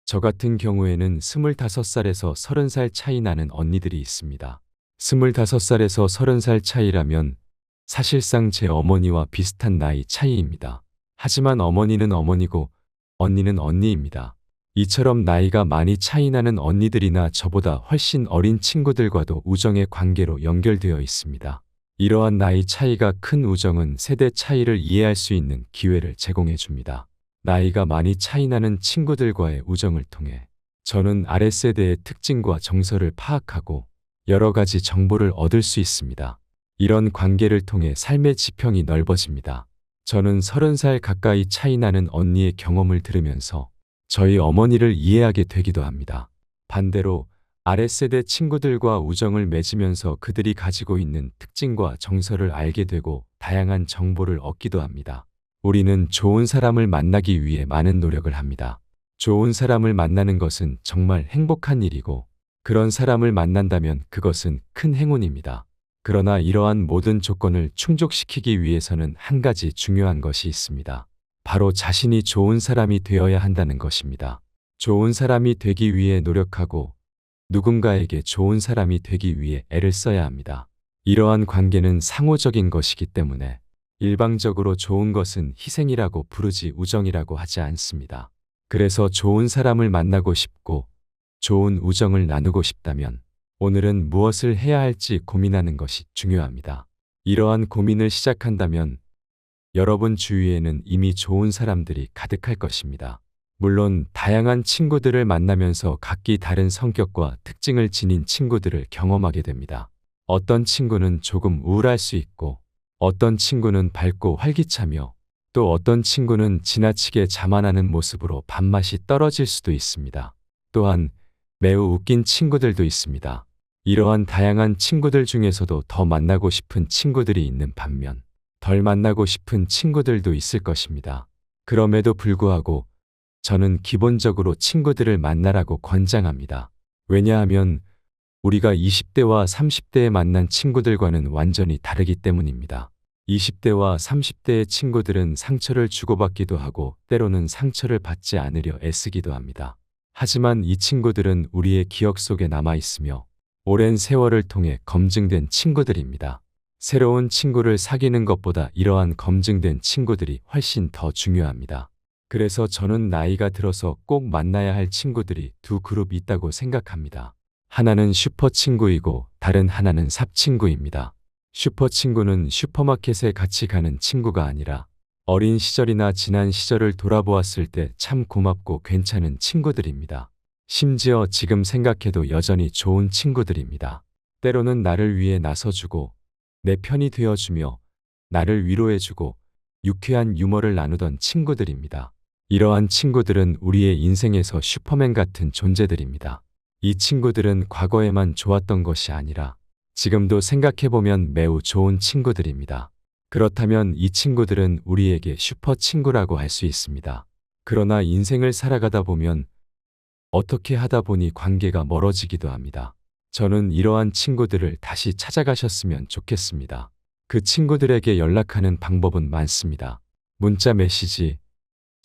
Speaker 1: 저 같은 경우에는 25살에서 30살 차이 나는 언니들이 있습니다. 25살에서 30살 차이라면 사실상 제 어머니와 비슷한 나이 차이입니다. 하지만 어머니는 어머니고 언니는 언니입니다. 이처럼 나이가 많이 차이 나는 언니들이나 저보다 훨씬 어린 친구들과도 우정의 관계로 연결되어 있습니다. 이러한 나이 차이가 큰 우정은 세대 차이를 이해할 수 있는 기회를 제공해 줍니다. 나이가 많이 차이 나는 친구들과의 우정을 통해 저는 아랫세대의 특징과 정서를 파악하고 여러 가지 정보를 얻을 수 있습니다. 이런 관계를 통해 삶의 지평이 넓어집니다. 저는 30살 가까이 차이 나는 언니의 경험을 들으면서 저희 어머니를 이해하게 되기도 합니다. 반대로 아랫세대 친구들과 우정을 맺으면서 그들이 가지고 있는 특징과 정서를 알게 되고 다양한 정보를 얻기도 합니다. 우리는 좋은 사람을 만나기 위해 많은 노력을 합니다. 좋은 사람을 만나는 것은 정말 행복한 일이고 그런 사람을 만난다면 그것은 큰 행운입니다. 그러나 이러한 모든 조건을 충족시키기 위해서는 한 가지 중요한 것이 있습니다. 바로 자신이 좋은 사람이 되어야 한다는 것입니다. 좋은 사람이 되기 위해 노력하고 누군가에게 좋은 사람이 되기 위해 애를 써야 합니다. 이러한 관계는 상호적인 것이기 때문에 일방적으로 좋은 것은 희생이라고 부르지 우정이라고 하지 않습니다. 그래서 좋은 사람을 만나고 싶고 좋은 우정을 나누고 싶다면 오늘은 무엇을 해야 할지 고민하는 것이 중요합니다. 이러한 고민을 시작한다면 여러분 주위에는 이미 좋은 사람들이 가득할 것입니다. 물론 다양한 친구들을 만나면서 각기 다른 성격과 특징을 지닌 친구들을 경험하게 됩니다. 어떤 친구는 조금 우울할 수 있고 어떤 친구는 밝고 활기차며 또 어떤 친구는 지나치게 자만하는 모습으로 밥맛이 떨어질 수도 있습니다. 또한 매우 웃긴 친구들도 있습니다. 이러한 다양한 친구들 중에서도 더 만나고 싶은 친구들이 있는 반면 덜 만나고 싶은 친구들도 있을 것입니다. 그럼에도 불구하고 저는 기본적으로 친구들을 만나라고 권장합니다. 왜냐하면 우리가 20대와 30대에 만난 친구들과는 완전히 다르기 때문입니다. 20대와 30대의 친구들은 상처를 주고받기도 하고 때로는 상처를 받지 않으려 애쓰기도 합니다. 하지만 이 친구들은 우리의 기억 속에 남아 있으며 오랜 세월을 통해 검증된 친구들입니다. 새로운 친구를 사귀는 것보다 이러한 검증된 친구들이 훨씬 더 중요합니다. 그래서 저는 나이가 들어서 꼭 만나야 할 친구들이 두 그룹 있다고 생각합니다. 하나는 슈퍼 친구이고 다른 하나는 삽 친구입니다. 슈퍼 친구는 슈퍼마켓에 같이 가는 친구가 아니라 어린 시절이나 지난 시절을 돌아보았을 때 참 고맙고 괜찮은 친구들입니다. 심지어 지금 생각해도 여전히 좋은 친구들입니다. 때로는 나를 위해 나서주고 내 편이 되어주며 나를 위로해주고 유쾌한 유머를 나누던 친구들입니다. 이러한 친구들은 우리의 인생에서 슈퍼맨 같은 존재들입니다. 이 친구들은 과거에만 좋았던 것이 아니라 지금도 생각해보면 매우 좋은 친구들입니다. 그렇다면 이 친구들은 우리에게 슈퍼 친구라고 할 수 있습니다. 그러나 인생을 살아가다 보면 어떻게 하다 보니 관계가 멀어지기도 합니다. 저는 이러한 친구들을 다시 찾아가셨으면 좋겠습니다. 그 친구들에게 연락하는 방법은 많습니다. 문자 메시지,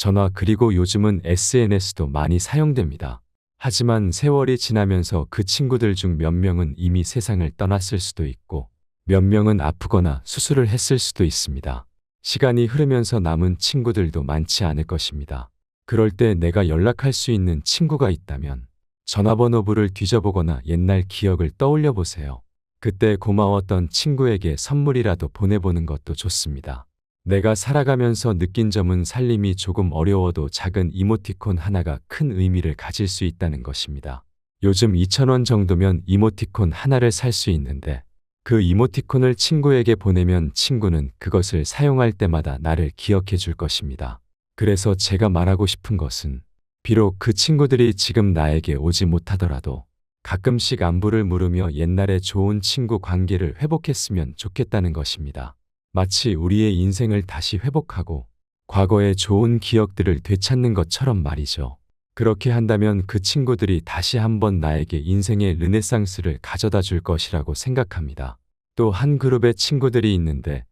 Speaker 1: 전화 그리고 요즘은 SNS도 많이 사용됩니다. 하지만 세월이 지나면서 그 친구들 중 몇 명은 이미 세상을 떠났을 수도 있고 몇 명은 아프거나 수술을 했을 수도 있습니다. 시간이 흐르면서 남은 친구들도 많지 않을 것입니다. 그럴 때 내가 연락할 수 있는 친구가 있다면 전화번호부를 뒤져보거나 옛날 기억을 떠올려 보세요. 그때 고마웠던 친구에게 선물이라도 보내보는 것도 좋습니다. 내가 살아가면서 느낀 점은 살림이 조금 어려워도 작은 이모티콘 하나가 큰 의미를 가질 수 있다는 것입니다. 요즘 2,000원 정도면 이모티콘 하나를 살 수 있는데 그 이모티콘을 친구에게 보내면 친구는 그것을 사용할 때마다 나를 기억해 줄 것입니다. 그래서 제가 말하고 싶은 것은 비록 그 친구들이 지금 나에게 오지 못하더라도 가끔씩 안부를 물으며 옛날의 좋은 친구 관계를 회복했으면 좋겠다는 것입니다. 마치 우리의 인생을 다시 회복하고 과거의 좋은 기억들을 되찾는 것처럼 말이죠. 그렇게 한다면 그 친구들이 다시 한번 나에게 인생의 르네상스를 가져다 줄 것이라고 생각합니다. 또 한 그룹의 친구들이 있는데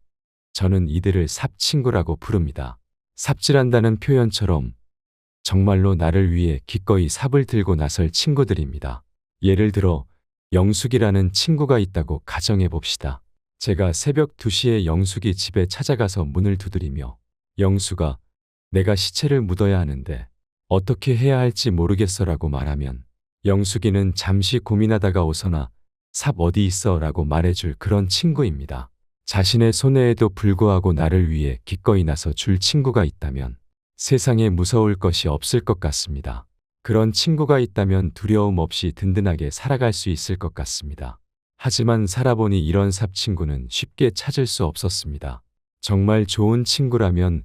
Speaker 1: 저는 이들을 삽친구라고 부릅니다. 삽질한다는 표현처럼 정말로 나를 위해 기꺼이 삽을 들고 나설 친구들입니다. 예를 들어 영숙이라는 친구가 있다고 가정해 봅시다. 제가 새벽 2시에 영숙이 집에 찾아가서 문을 두드리며 영숙아, 내가 시체를 묻어야 하는데 어떻게 해야 할지 모르겠어라고 말하면 영숙이는 잠시 고민하다가 오서나 삽 어디 있어? 라고 말해줄 그런 친구입니다. 자신의 손해에도 불구하고 나를 위해 기꺼이 나서 줄 친구가 있다면 세상에 무서울 것이 없을 것 같습니다. 그런 친구가 있다면 두려움 없이 든든하게 살아갈 수 있을 것 같습니다. 하지만 살아보니 이런 삽 친구는 쉽게 찾을 수 없었습니다. 정말 좋은 친구라면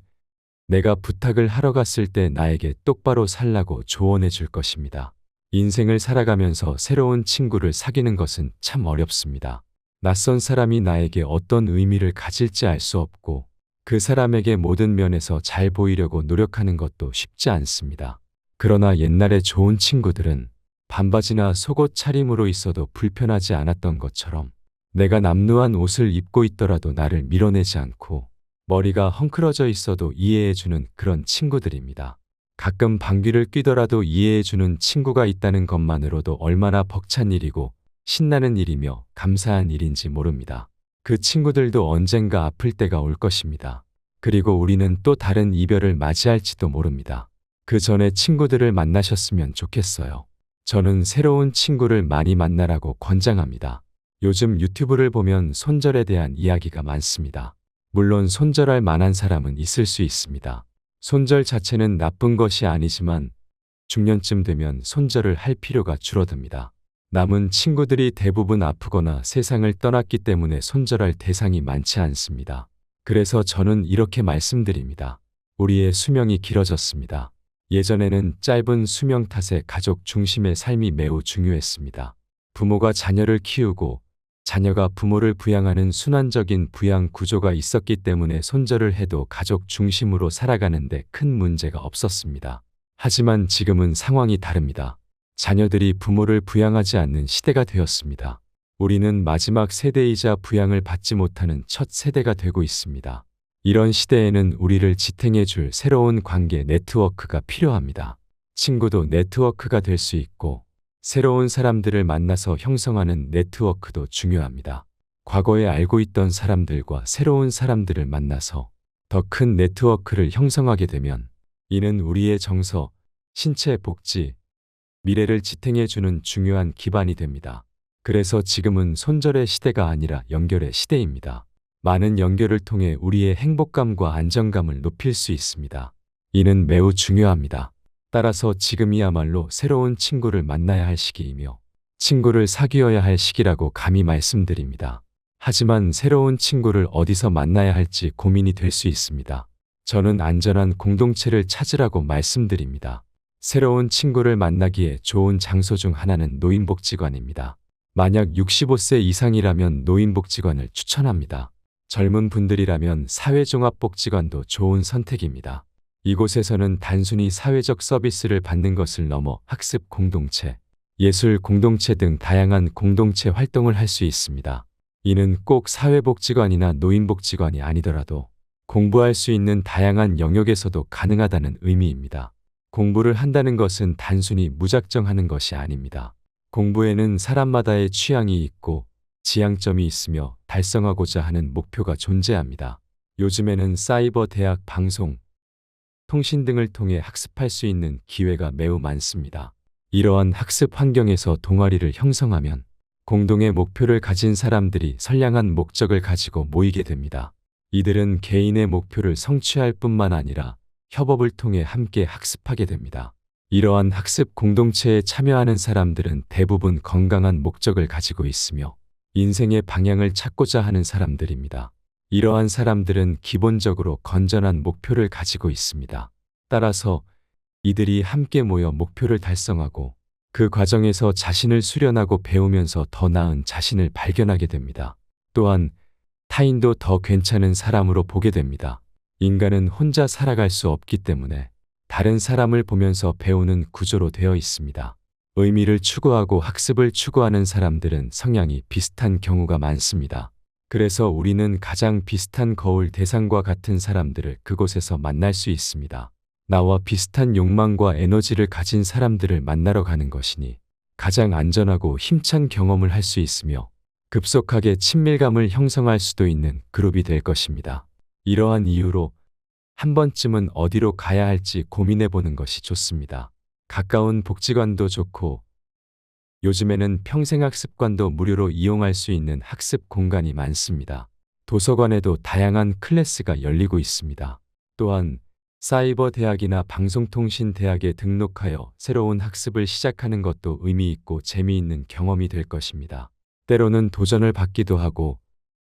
Speaker 1: 내가 부탁을 하러 갔을 때 나에게 똑바로 살라고 조언해 줄 것입니다. 인생을 살아가면서 새로운 친구를 사귀는 것은 참 어렵습니다. 낯선 사람이 나에게 어떤 의미를 가질지 알 수 없고 그 사람에게 모든 면에서 잘 보이려고 노력하는 것도 쉽지 않습니다. 그러나 옛날에 좋은 친구들은 반바지나 속옷 차림으로 있어도 불편하지 않았던 것처럼 내가 남루한 옷을 입고 있더라도 나를 밀어내지 않고 머리가 헝클어져 있어도 이해해주는 그런 친구들입니다. 가끔 방귀를 뀌더라도 이해해주는 친구가 있다는 것만으로도 얼마나 벅찬 일이고 신나는 일이며 감사한 일인지 모릅니다. 그 친구들도 언젠가 아플 때가 올 것입니다. 그리고 우리는 또 다른 이별을 맞이할지도 모릅니다. 그 전에 친구들을 만나셨으면 좋겠어요. 저는 새로운 친구를 많이 만나라고 권장합니다. 요즘 유튜브를 보면 손절에 대한 이야기가 많습니다. 물론 손절할 만한 사람은 있을 수 있습니다. 손절 자체는 나쁜 것이 아니지만 중년쯤 되면 손절을 할 필요가 줄어듭니다. 남은 친구들이 대부분 아프거나 세상을 떠났기 때문에 손절할 대상이 많지 않습니다. 그래서 저는 이렇게 말씀드립니다. 우리의 수명이 길어졌습니다. 예전에는 짧은 수명 탓에 가족 중심의 삶이 매우 중요했습니다. 부모가 자녀를 키우고 자녀가 부모를 부양하는 순환적인 부양 구조가 있었기 때문에 손절을 해도 가족 중심으로 살아가는데 큰 문제가 없었습니다. 하지만 지금은 상황이 다릅니다. 자녀들이 부모를 부양하지 않는 시대가 되었습니다. 우리는 마지막 세대이자 부양을 받지 못하는 첫 세대가 되고 있습니다. 이런 시대에는 우리를 지탱해 줄 새로운 관계 네트워크가 필요합니다. 친구도 네트워크가 될 수 있고 새로운 사람들을 만나서 형성하는 네트워크도 중요합니다. 과거에 알고 있던 사람들과 새로운 사람들을 만나서 더 큰 네트워크를 형성하게 되면 이는 우리의 정서, 신체 복지, 미래를 지탱해주는 중요한 기반이 됩니다. 그래서 지금은 손절의 시대가 아니라 연결의 시대입니다. 많은 연결을 통해 우리의 행복감과 안정감을 높일 수 있습니다. 이는 매우 중요합니다. 따라서 지금이야말로 새로운 친구를 만나야 할 시기이며 친구를 사귀어야 할 시기라고 감히 말씀드립니다. 하지만 새로운 친구를 어디서 만나야 할지 고민이 될 수 있습니다. 저는 안전한 공동체를 찾으라고 말씀드립니다. 새로운 친구를 만나기에 좋은 장소 중 하나는 노인복지관입니다. 만약 65세 이상이라면 노인복지관을 추천합니다. 젊은 분들이라면 사회종합복지관도 좋은 선택입니다. 이곳에서는 단순히 사회적 서비스를 받는 것을 넘어 학습 공동체, 예술 공동체 등 다양한 공동체 활동을 할 수 있습니다. 이는 꼭 사회복지관이나 노인복지관이 아니더라도 공부할 수 있는 다양한 영역에서도 가능하다는 의미입니다. 공부를 한다는 것은 단순히 무작정 하는 것이 아닙니다. 공부에는 사람마다의 취향이 있고 지향점이 있으며 달성하고자 하는 목표가 존재합니다. 요즘에는 사이버 대학 방송, 통신 등을 통해 학습할 수 있는 기회가 매우 많습니다. 이러한 학습 환경에서 동아리를 형성하면 공동의 목표를 가진 사람들이 선량한 목적을 가지고 모이게 됩니다. 이들은 개인의 목표를 성취할 뿐만 아니라 협업을 통해 함께 학습하게 됩니다. 이러한 학습 공동체에 참여하는 사람들은 대부분 건강한 목적을 가지고 있으며 인생의 방향을 찾고자 하는 사람들입니다. 이러한 사람들은 기본적으로 건전한 목표를 가지고 있습니다. 따라서 이들이 함께 모여 목표를 달성하고 그 과정에서 자신을 수련하고 배우면서 더 나은 자신을 발견하게 됩니다. 또한 타인도 더 괜찮은 사람으로 보게 됩니다. 인간은 혼자 살아갈 수 없기 때문에 다른 사람을 보면서 배우는 구조로 되어 있습니다. 의미를 추구하고 학습을 추구하는 사람들은 성향이 비슷한 경우가 많습니다. 그래서 우리는 가장 비슷한 거울 대상과 같은 사람들을 그곳에서 만날 수 있습니다. 나와 비슷한 욕망과 에너지를 가진 사람들을 만나러 가는 것이니 가장 안전하고 힘찬 경험을 할 수 있으며 급속하게 친밀감을 형성할 수도 있는 그룹이 될 것입니다. 이러한 이유로 한 번쯤은 어디로 가야 할지 고민해 보는 것이 좋습니다. 가까운 복지관도 좋고 요즘에는 평생학습관도 무료로 이용할 수 있는 학습 공간이 많습니다. 도서관에도 다양한 클래스가 열리고 있습니다. 또한 사이버 대학이나 방송통신대학에 등록하여 새로운 학습을 시작하는 것도 의미 있고 재미있는 경험이 될 것입니다. 때로는 도전을 받기도 하고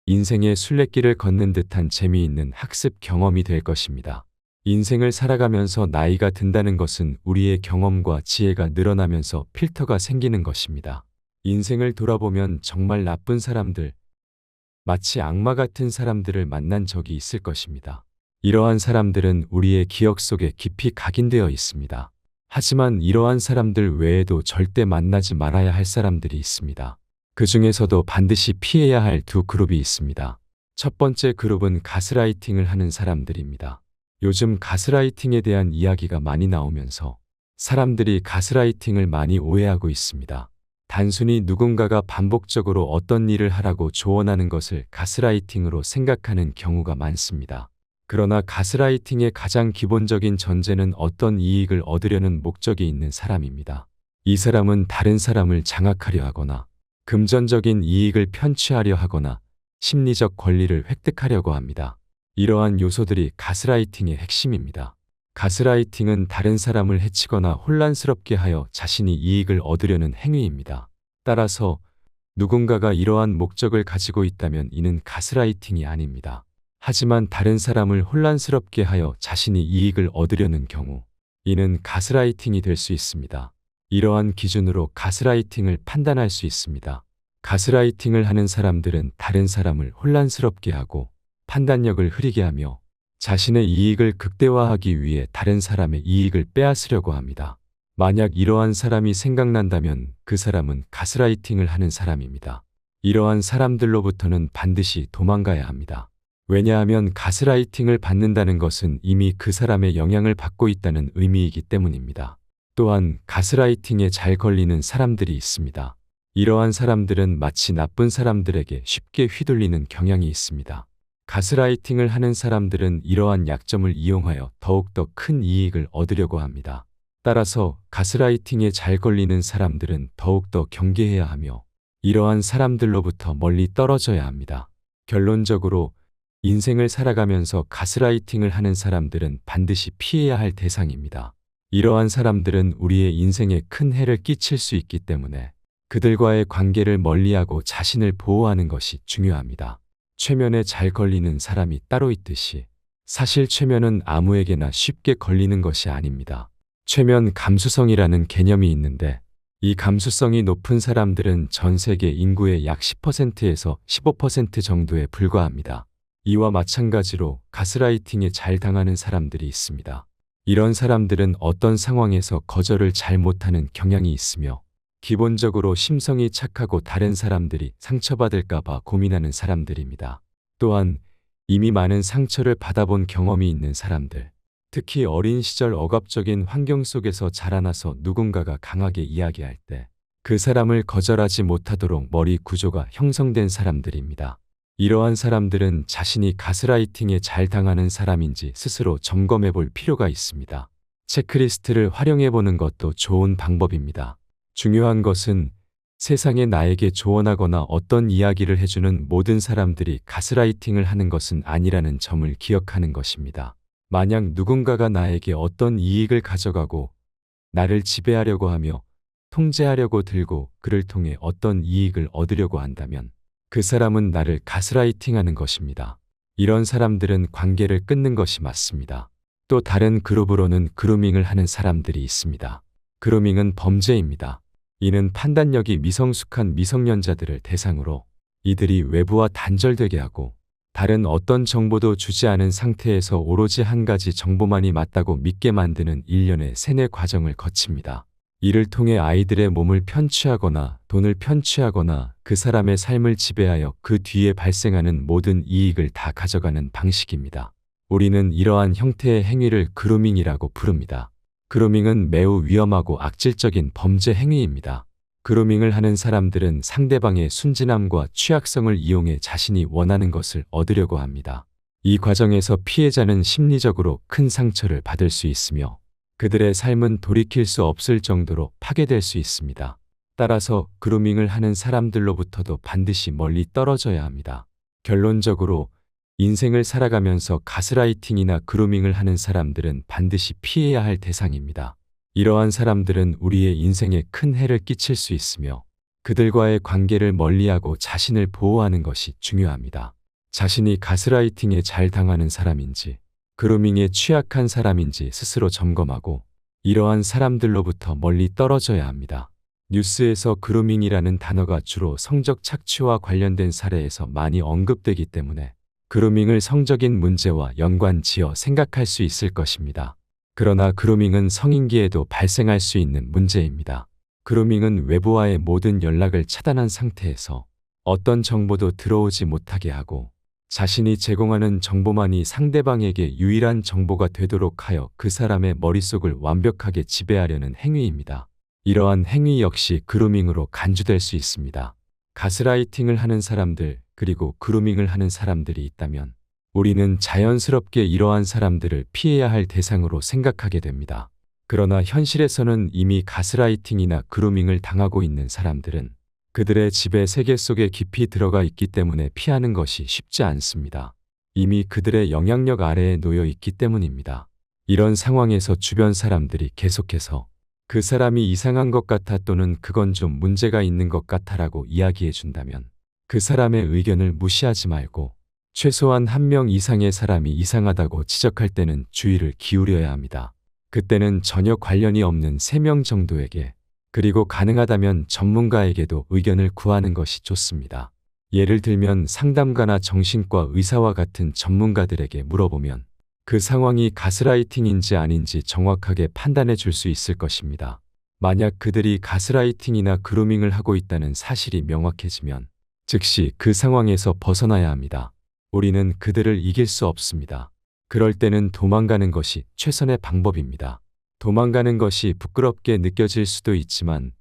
Speaker 1: 인생의 순례길을 걷는 듯한 재미있는 학습 경험이 될 것입니다. 인생을 살아가면서 나이가 든다는 것은 우리의 경험과 지혜가 늘어나면서 필터가 생기는 것입니다. 인생을 돌아보면 정말 나쁜 사람들, 마치 악마 같은 사람들을 만난 적이 있을 것입니다. 이러한 사람들은 우리의 기억 속에 깊이 각인되어 있습니다. 하지만 이러한 사람들 외에도 절대 만나지 말아야 할 사람들이 있습니다. 그 중에서도 반드시 피해야 할 두 그룹이 있습니다. 첫 번째 그룹은 가스라이팅을 하는 사람들입니다. 요즘 가스라이팅에 대한 이야기가 많이 나오면서 사람들이 가스라이팅을 많이 오해하고 있습니다. 단순히 누군가가 반복적으로 어떤 일을 하라고 조언하는 것을 가스라이팅으로 생각하는 경우가 많습니다. 그러나 가스라이팅의 가장 기본적인 전제는 어떤 이익을 얻으려는 목적이 있는 사람입니다. 이 사람은 다른 사람을 장악하려 하거나 금전적인 이익을 편취하려 하거나 심리적 권리를 획득하려고 합니다. 이러한 요소들이 가스라이팅의 핵심입니다. 가스라이팅은 다른 사람을 해치거나 혼란스럽게 하여 자신이 이익을 얻으려는 행위입니다. 따라서 누군가가 이러한 목적을 가지고 있다면 이는 가스라이팅이 아닙니다. 하지만 다른 사람을 혼란스럽게 하여 자신이 이익을 얻으려는 경우 이는 가스라이팅이 될 수 있습니다. 이러한 기준으로 가스라이팅을 판단할 수 있습니다. 가스라이팅을 하는 사람들은 다른 사람을 혼란스럽게 하고 판단력을 흐리게 하며 자신의 이익을 극대화하기 위해 다른 사람의 이익을 빼앗으려고 합니다. 만약 이러한 사람이 생각난다면 그 사람은 가스라이팅을 하는 사람입니다. 이러한 사람들로부터는 반드시 도망가야 합니다. 왜냐하면 가스라이팅을 받는다는 것은 이미 그 사람의 영향을 받고 있다는 의미이기 때문입니다. 또한 가스라이팅에 잘 걸리는 사람들이 있습니다. 이러한 사람들은 마치 나쁜 사람들에게 쉽게 휘둘리는 경향이 있습니다. 가스라이팅을 하는 사람들은 이러한 약점을 이용하여 더욱더 큰 이익을 얻으려고 합니다. 따라서 가스라이팅에 잘 걸리는 사람들은 더욱더 경계해야 하며 이러한 사람들로부터 멀리 떨어져야 합니다. 결론적으로 인생을 살아가면서 가스라이팅을 하는 사람들은 반드시 피해야 할 대상입니다. 이러한 사람들은 우리의 인생에 큰 해를 끼칠 수 있기 때문에 그들과의 관계를 멀리하고 자신을 보호하는 것이 중요합니다. 최면에 잘 걸리는 사람이 따로 있듯이 사실 최면은 아무에게나 쉽게 걸리는 것이 아닙니다. 최면 감수성이라는 개념이 있는데 이 감수성이 높은 사람들은 전 세계 인구의 약 10%에서 15% 정도에 불과합니다. 이와 마찬가지로 가스라이팅에 잘 당하는 사람들이 있습니다. 이런 사람들은 어떤 상황에서 거절을 잘 못하는 경향이 있으며 기본적으로 심성이 착하고 다른 사람들이 상처받을까 봐 고민하는 사람들입니다. 또한 이미 많은 상처를 받아본 경험이 있는 사람들, 특히 어린 시절 억압적인 환경 속에서 자라나서 누군가가 강하게 이야기할 때 그 사람을 거절하지 못하도록 머리 구조가 형성된 사람들입니다. 이러한 사람들은 자신이 가스라이팅에 잘 당하는 사람인지 스스로 점검해 볼 필요가 있습니다. 체크리스트를 활용해 보는 것도 좋은 방법입니다. 중요한 것은 세상에 나에게 조언하거나 어떤 이야기를 해주는 모든 사람들이 가스라이팅을 하는 것은 아니라는 점을 기억하는 것입니다. 만약 누군가가 나에게 어떤 이익을 가져가고 나를 지배하려고 하며 통제하려고 들고 그를 통해 어떤 이익을 얻으려고 한다면 그 사람은 나를 가스라이팅하는 것입니다. 이런 사람들은 관계를 끊는 것이 맞습니다. 또 다른 그룹으로는 그루밍을 하는 사람들이 있습니다. 그루밍은 범죄입니다. 이는 판단력이 미성숙한 미성년자들을 대상으로 이들이 외부와 단절되게 하고 다른 어떤 정보도 주지 않은 상태에서 오로지 한 가지 정보만이 맞다고 믿게 만드는 일련의 세뇌 과정을 거칩니다. 이를 통해 아이들의 몸을 편취하거나 돈을 편취하거나 그 사람의 삶을 지배하여 그 뒤에 발생하는 모든 이익을 다 가져가는 방식입니다. 우리는 이러한 형태의 행위를 그루밍이라고 부릅니다. 그루밍은 매우 위험하고 악질적인 범죄 행위입니다. 그루밍을 하는 사람들은 상대방의 순진함과 취약성을 이용해 자신이 원하는 것을 얻으려고 합니다. 이 과정에서 피해자는 심리적으로 큰 상처를 받을 수 있으며 그들의 삶은 돌이킬 수 없을 정도로 파괴될 수 있습니다. 따라서 그루밍을 하는 사람들로부터도 반드시 멀리 떨어져야 합니다. 결론적으로 인생을 살아가면서 가스라이팅이나 그루밍을 하는 사람들은 반드시 피해야 할 대상입니다. 이러한 사람들은 우리의 인생에 큰 해를 끼칠 수 있으며 그들과의 관계를 멀리하고 자신을 보호하는 것이 중요합니다. 자신이 가스라이팅에 잘 당하는 사람인지 그루밍에 취약한 사람인지 스스로 점검하고 이러한 사람들로부터 멀리 떨어져야 합니다. 뉴스에서 그루밍이라는 단어가 주로 성적 착취와 관련된 사례에서 많이 언급되기 때문에 그루밍을 성적인 문제와 연관지어 생각할 수 있을 것입니다. 그러나 그루밍은 성인기에도 발생할 수 있는 문제입니다. 그루밍은 외부와의 모든 연락을 차단한 상태에서 어떤 정보도 들어오지 못하게 하고 자신이 제공하는 정보만이 상대방에게 유일한 정보가 되도록 하여 그 사람의 머릿속을 완벽하게 지배하려는 행위입니다. 이러한 행위 역시 그루밍으로 간주될 수 있습니다. 가스라이팅을 하는 사람들 그리고 그루밍을 하는 사람들이 있다면 우리는 자연스럽게 이러한 사람들을 피해야 할 대상으로 생각하게 됩니다. 그러나 현실에서는 이미 가스라이팅이나 그루밍을 당하고 있는 사람들은 그들의 지배 세계 속에 깊이 들어가 있기 때문에 피하는 것이 쉽지 않습니다. 이미 그들의 영향력 아래에 놓여 있기 때문입니다. 이런 상황에서 주변 사람들이 계속해서 그 사람이 이상한 것 같아 또는 그건 좀 문제가 있는 것 같아라고 이야기해 준다면 그 사람의 의견을 무시하지 말고 최소한 한 명 이상의 사람이 이상하다고 지적할 때는 주의를 기울여야 합니다. 그때는 전혀 관련이 없는 3명 정도에게 그리고 가능하다면 전문가에게도 의견을 구하는 것이 좋습니다. 예를 들면 상담가나 정신과 의사와 같은 전문가들에게 물어보면 그 상황이 가스라이팅인지 아닌지 정확하게 판단해 줄 수 있을 것입니다. 만약 그들이 가스라이팅이나 그루밍을 하고 있다는 사실이 명확해지면 즉시 그 상황에서 벗어나야 합니다. 우리는 그들을 이길 수 없습니다. 그럴 때는 도망가는 것이 최선의 방법입니다. 도망가는 것이 부끄럽게 느껴질 수도 있지만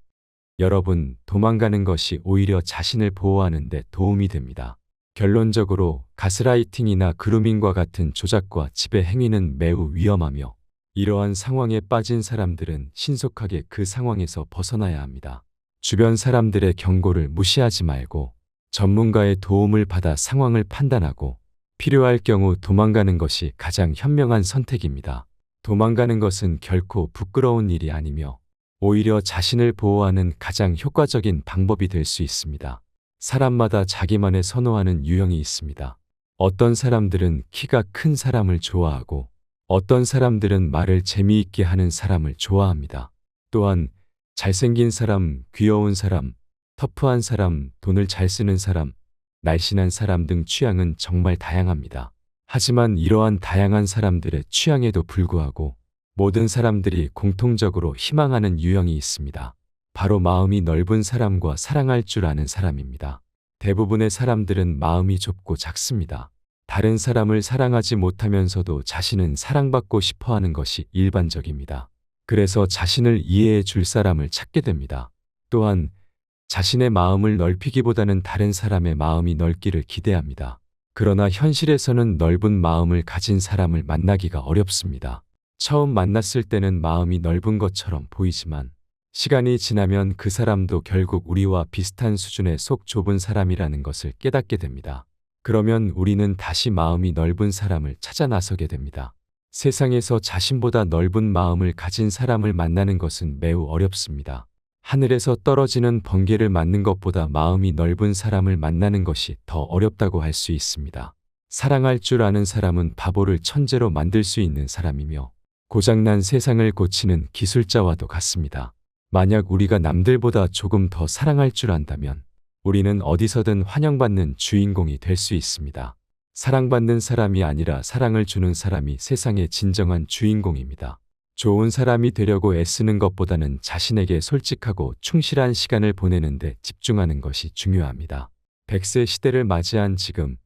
Speaker 1: 여러분, 도망가는 것이 오히려 자신을 보호하는 데 도움이 됩니다. 결론적으로 가스라이팅이나 그루밍과 같은 조작과 지배 행위는 매우 위험하며 이러한 상황에 빠진 사람들은 신속하게 그 상황에서 벗어나야 합니다. 주변 사람들의 경고를 무시하지 말고 전문가의 도움을 받아 상황을 판단하고 필요할 경우 도망가는 것이 가장 현명한 선택입니다. 도망가는 것은 결코 부끄러운 일이 아니며 오히려 자신을 보호하는 가장 효과적인 방법이 될 수 있습니다. 사람마다 자기만의 선호하는 유형이 있습니다. 어떤 사람들은 키가 큰 사람을 좋아하고 어떤 사람들은 말을 재미있게 하는 사람을 좋아합니다. 또한 잘생긴 사람, 귀여운 사람, 터프한 사람, 돈을 잘 쓰는 사람, 날씬한 사람 등 취향은 정말 다양합니다. 하지만 이러한 다양한 사람들의 취향에도 불구하고 모든 사람들이 공통적으로 희망하는 유형이 있습니다. 바로 마음이 넓은 사람과 사랑할 줄 아는 사람입니다. 대부분의 사람들은 마음이 좁고 작습니다. 다른 사람을 사랑하지 못하면서도 자신은 사랑받고 싶어 하는 것이 일반적입니다. 그래서 자신을 이해해 줄 사람을 찾게 됩니다. 또한 자신의 마음을 넓히기보다는 다른 사람의 마음이 넓기를 기대합니다. 그러나 현실에서는 넓은 마음을 가진 사람을 만나기가 어렵습니다. 처음 만났을 때는 마음이 넓은 것처럼 보이지만 시간이 지나면 그 사람도 결국 우리와 비슷한 수준의 속 좁은 사람이라는 것을 깨닫게 됩니다. 그러면 우리는 다시 마음이 넓은 사람을 찾아 나서게 됩니다. 세상에서 자신보다 넓은 마음을 가진 사람을 만나는 것은 매우 어렵습니다. 하늘에서 떨어지는 번개를 맞는 것보다 마음이 넓은 사람을 만나는 것이 더 어렵다고 할 수 있습니다. 사랑할 줄 아는 사람은 바보를 천재로 만들 수 있는 사람이며 고장난 세상을 고치는 기술자와도 같습니다. 만약 우리가 남들보다 조금 더 사랑할 줄 안다면 우리는 어디서든 환영받는 주인공이 될 수 있습니다. 사랑받는 사람이 아니라 사랑을 주는 사람이 세상의 진정한 주인공입니다. 좋은 사람이 되려고 애쓰는 것보다는 자신에게 솔직하고 충실한 시간을 보내는 데 집중하는 것이 중요합니다. 100세 시대를 맞이한 지금,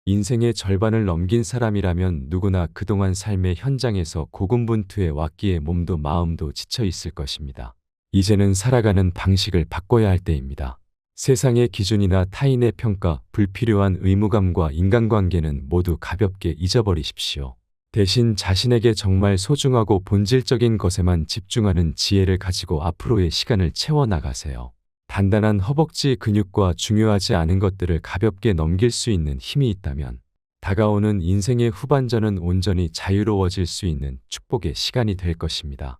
Speaker 1: 인생의 절반을 넘긴 사람이라면 누구나 그동안 삶의 현장에서 고군분투해 왔기에 몸도 마음도 지쳐 있을 것입니다. 이제는 살아가는 방식을 바꿔야 할 때입니다. 세상의 기준이나 타인의 평가, 불필요한 의무감과 인간관계는 모두 가볍게 잊어버리십시오. 대신 자신에게 정말 소중하고 본질적인 것에만 집중하는 지혜를 가지고 앞으로의 시간을 채워나가세요. 단단한 허벅지 근육과 중요하지 않은 것들을 가볍게 넘길 수 있는 힘이 있다면 다가오는 인생의 후반전은 온전히 자유로워질 수 있는 축복의 시간이 될 것입니다.